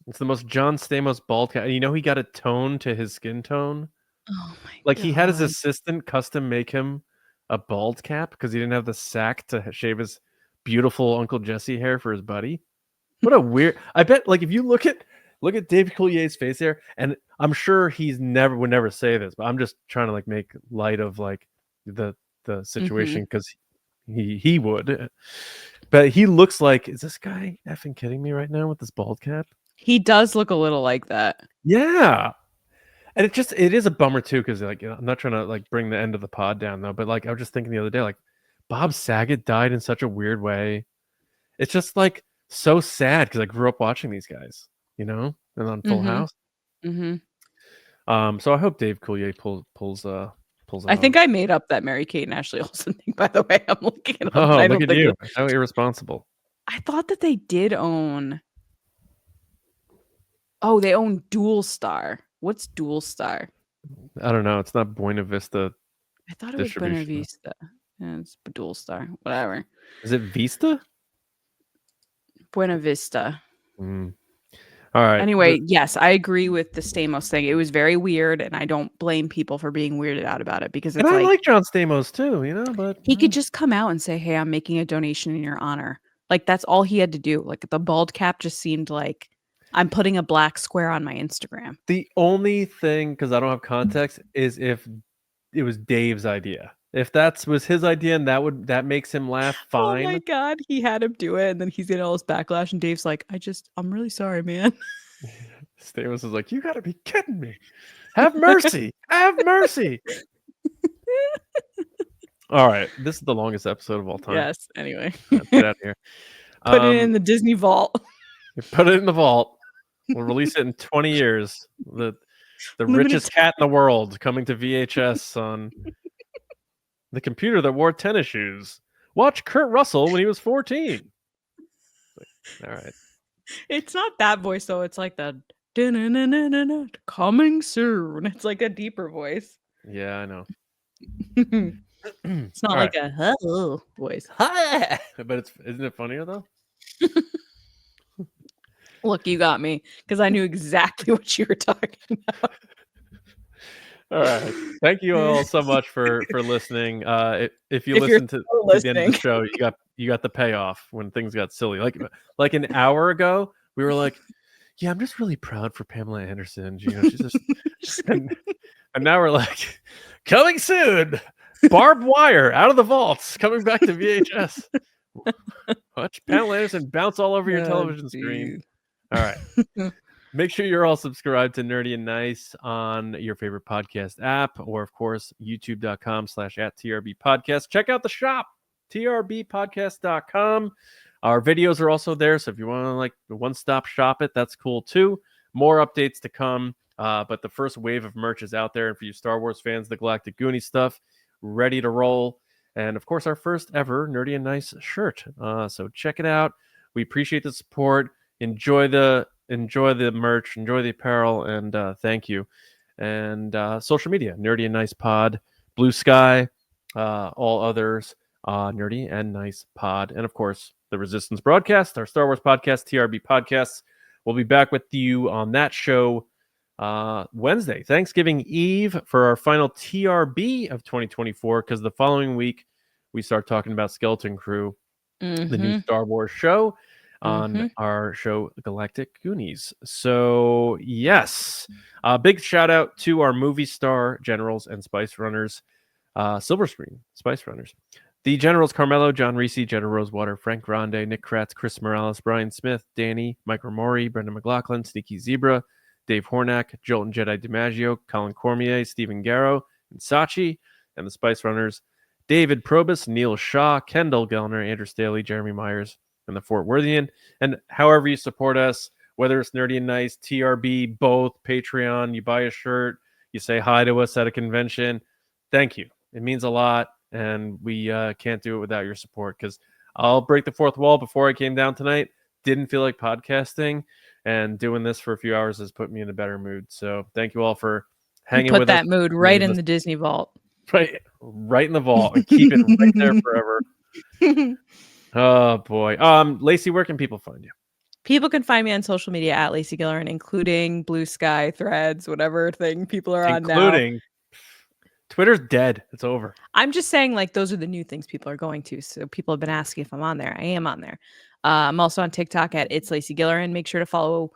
It's the most John Stamos bald cap. And he got a tone to his skin tone. Oh my Like God. he had his assistant custom make him a bald cap because he didn't have the sack to shave his beautiful Uncle Jesse hair for his buddy. What a weird! I bet, like, if you look at David Coulier's face there, and I'm sure he's would never say this, but I'm just trying to like make light of like the situation because he would. But he looks like, is this guy effing kidding me right now with this bald cap? He does look a little like that. Yeah. And it is a bummer too, because like I'm not trying to like bring the end of the pod down though, but like I was just thinking the other day, like Bob Saget died in such a weird way. It's just like so sad because I grew up watching these guys, and on Full House. So I hope Dave Coulier pulls out. I think I made up that Mary-Kate and Ashley Olsen thing, by the way. I'm looking it up. Oh, look at you! How irresponsible! I thought that they did own. Oh, they own Dual Star. What's Dual Star? I don't know. It's not Buena Vista. I thought it was Buena Vista. Yeah, it's Dual Star. Whatever. Is it Vista? Buena Vista. All right. Anyway, yes, I agree with the Stamos thing. It was very weird, and I don't blame people for being weirded out about it because it's I like John Stamos too, but he could just come out and say, "Hey, I'm making a donation in your honor." Like that's all he had to do. Like the bald cap just seemed like I'm putting a black square on my Instagram. The only thing, because I don't have context, is if it was Dave's idea. If that was his idea and that makes him laugh, fine. Oh my God, he had him do it, and then he's getting all this backlash, and Dave's like, I'm really sorry, man. Stamos is like, you gotta be kidding me. Have mercy. Have mercy. All right. This is the longest episode of all time. Yes, anyway. Let's get out of here. Put it in the Disney vault. Put it in the vault. We'll release it in 20 years. The richest cat in the world coming to VHS on the computer that wore tennis shoes. Watch Kurt Russell when he was 14. All right. It's not that voice though. It's like the coming soon. It's like a deeper voice. Yeah, I know. It's not like a hello voice. Hi. But isn't it funnier though? Look, you got me because I knew exactly what you were talking about. All right. Thank you all so much for listening. If you listen to the end of the show, you got the payoff when things got silly. Like an hour ago, we were like, yeah, I'm just really proud for Pamela Anderson. She's just and now we're like, coming soon, barbed wire out of the vaults, coming back to VHS. Watch Pamela Anderson bounce all over your television screen. All right. Make sure you're all subscribed to Nerdy and Nice on your favorite podcast app, or of course, youtube.com/@TRB podcast. Check out the shop, trbpodcast.com. Our videos are also there. So if you want to like one-stop shop it, that's cool too. More updates to come. But the first wave of merch is out there. And for you Star Wars fans, the Galactic Goonie stuff, ready to roll. And of course, our first ever Nerdy and Nice shirt. So check it out. We appreciate the support. Enjoy the merch, enjoy the apparel, and thank you. And social media, Nerdy and Nice Pod, Blue Sky, all others, Nerdy and Nice Pod. And of course, the Resistance Broadcast, our Star Wars podcast, TRB Podcasts. We'll be back with you on that show Wednesday, Thanksgiving Eve, for our final TRB of 2024, because the following week, we start talking about Skeleton Crew, the new Star Wars show, on our show Galactic Goonies. So yes, a big shout out to our movie star generals and spice runners, Silver Screen Spice Runners. The generals: Carmelo, John Risi, Jenna Rosewater, Frank Grande, Nick Kratz, Chris Morales, Brian Smith, Dani, Mike Romori, Brendan McLaughlin, Sneaky Zebra, Dave Hornack, Jolton Jedi DiMaggio, Colin Cormier, Stephen Garrow, and Sachi. And the Spice Runners: David Probus, Neil Shaw, Kendall Gelner, Andrew Staley, Jeremy Myers, and the Fort Worthian. And however you support us, whether it's Nerdy and Nice, TRB, both, Patreon, you buy a shirt, you say hi to us at a convention. Thank you. It means a lot, and we can't do it without your support, because I'll break the fourth wall. Before I came down tonight, didn't feel like podcasting, and doing this for a few hours has put me in a better mood. So thank you all for hanging with us. Put that mood right in the Disney vault. Right in the vault, and keep it right there forever. Oh boy. Lacey, where can people find you? People can find me on social media at Lacey Gilleran, including Blue Sky, Threads, whatever thing people are on now. Including Twitter's dead. It's over. I'm just saying, like, those are the new things people are going to. So people have been asking if I'm on there. I am on there. I'm also on TikTok at It's Lacey Gilleran. Make sure to follow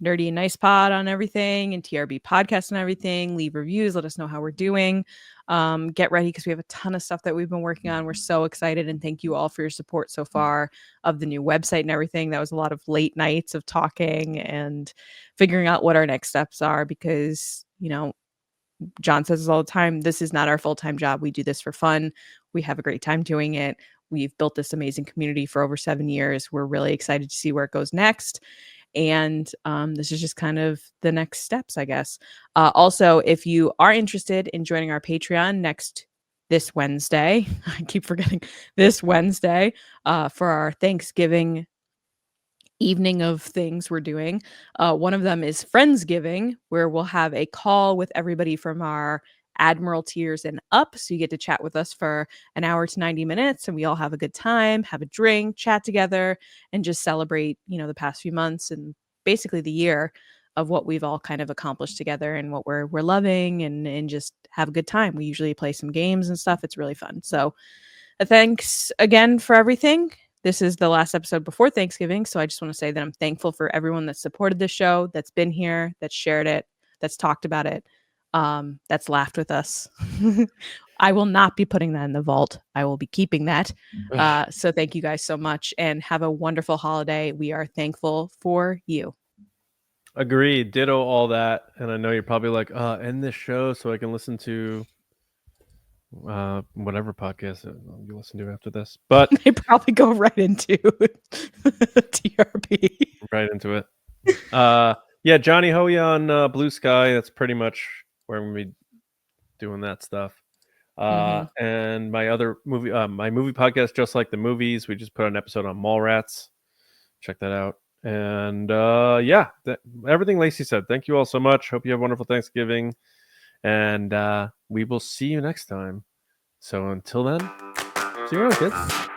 Nerdy and Nice Pod on everything, and TRB Podcast and everything. Leave reviews. Let us know how we're doing. Get ready, because we have a ton of stuff that we've been working on. We're so excited, and thank you all for your support so far of the new website and everything. That was a lot of late nights of talking and figuring out what our next steps are, because, you know, John says this all the time, this is not our full-time job. We do this for fun. We have a great time doing it. We've built this amazing community for over 7 years. We're really excited to see where it goes next. And this is just kind of the next steps, I guess. Also, if you are interested in joining our Patreon this Wednesday, I keep forgetting, this Wednesday, for our Thanksgiving evening of things we're doing. One of them is Friendsgiving, where we'll have a call with everybody from our Admiral tiers and up. So you get to chat with us for an hour to 90 minutes, and we all have a good time, have a drink, chat together, and just celebrate, you know, the past few months and basically the year of what we've all kind of accomplished together and what we're loving, and just have a good time. We usually play some games and stuff. It's really fun. So thanks again for everything. This is the last episode before Thanksgiving, so I just want to say that I'm thankful for everyone that supported the show, that's been here, that's shared it, that's talked about it, that's laughed with us. I will not be putting that in the vault. I will be keeping that. So thank you guys so much, and have a wonderful holiday. We are thankful for you. Agreed. Ditto all that. And I know you're probably like, end this show so I can listen to whatever podcast you listen to after this. But they probably go right into TRB. Right into it. Yeah, Johnny Hoey on Blue Sky. That's pretty much where I'm gonna be doing that stuff. And my other movie, my movie podcast, Just Like the Movies. We just put an episode on Mallrats. Check that out. And yeah, everything Lacey said. Thank you all so much. Hope you have a wonderful Thanksgiving. And we will see you next time. So until then, see you around, kids.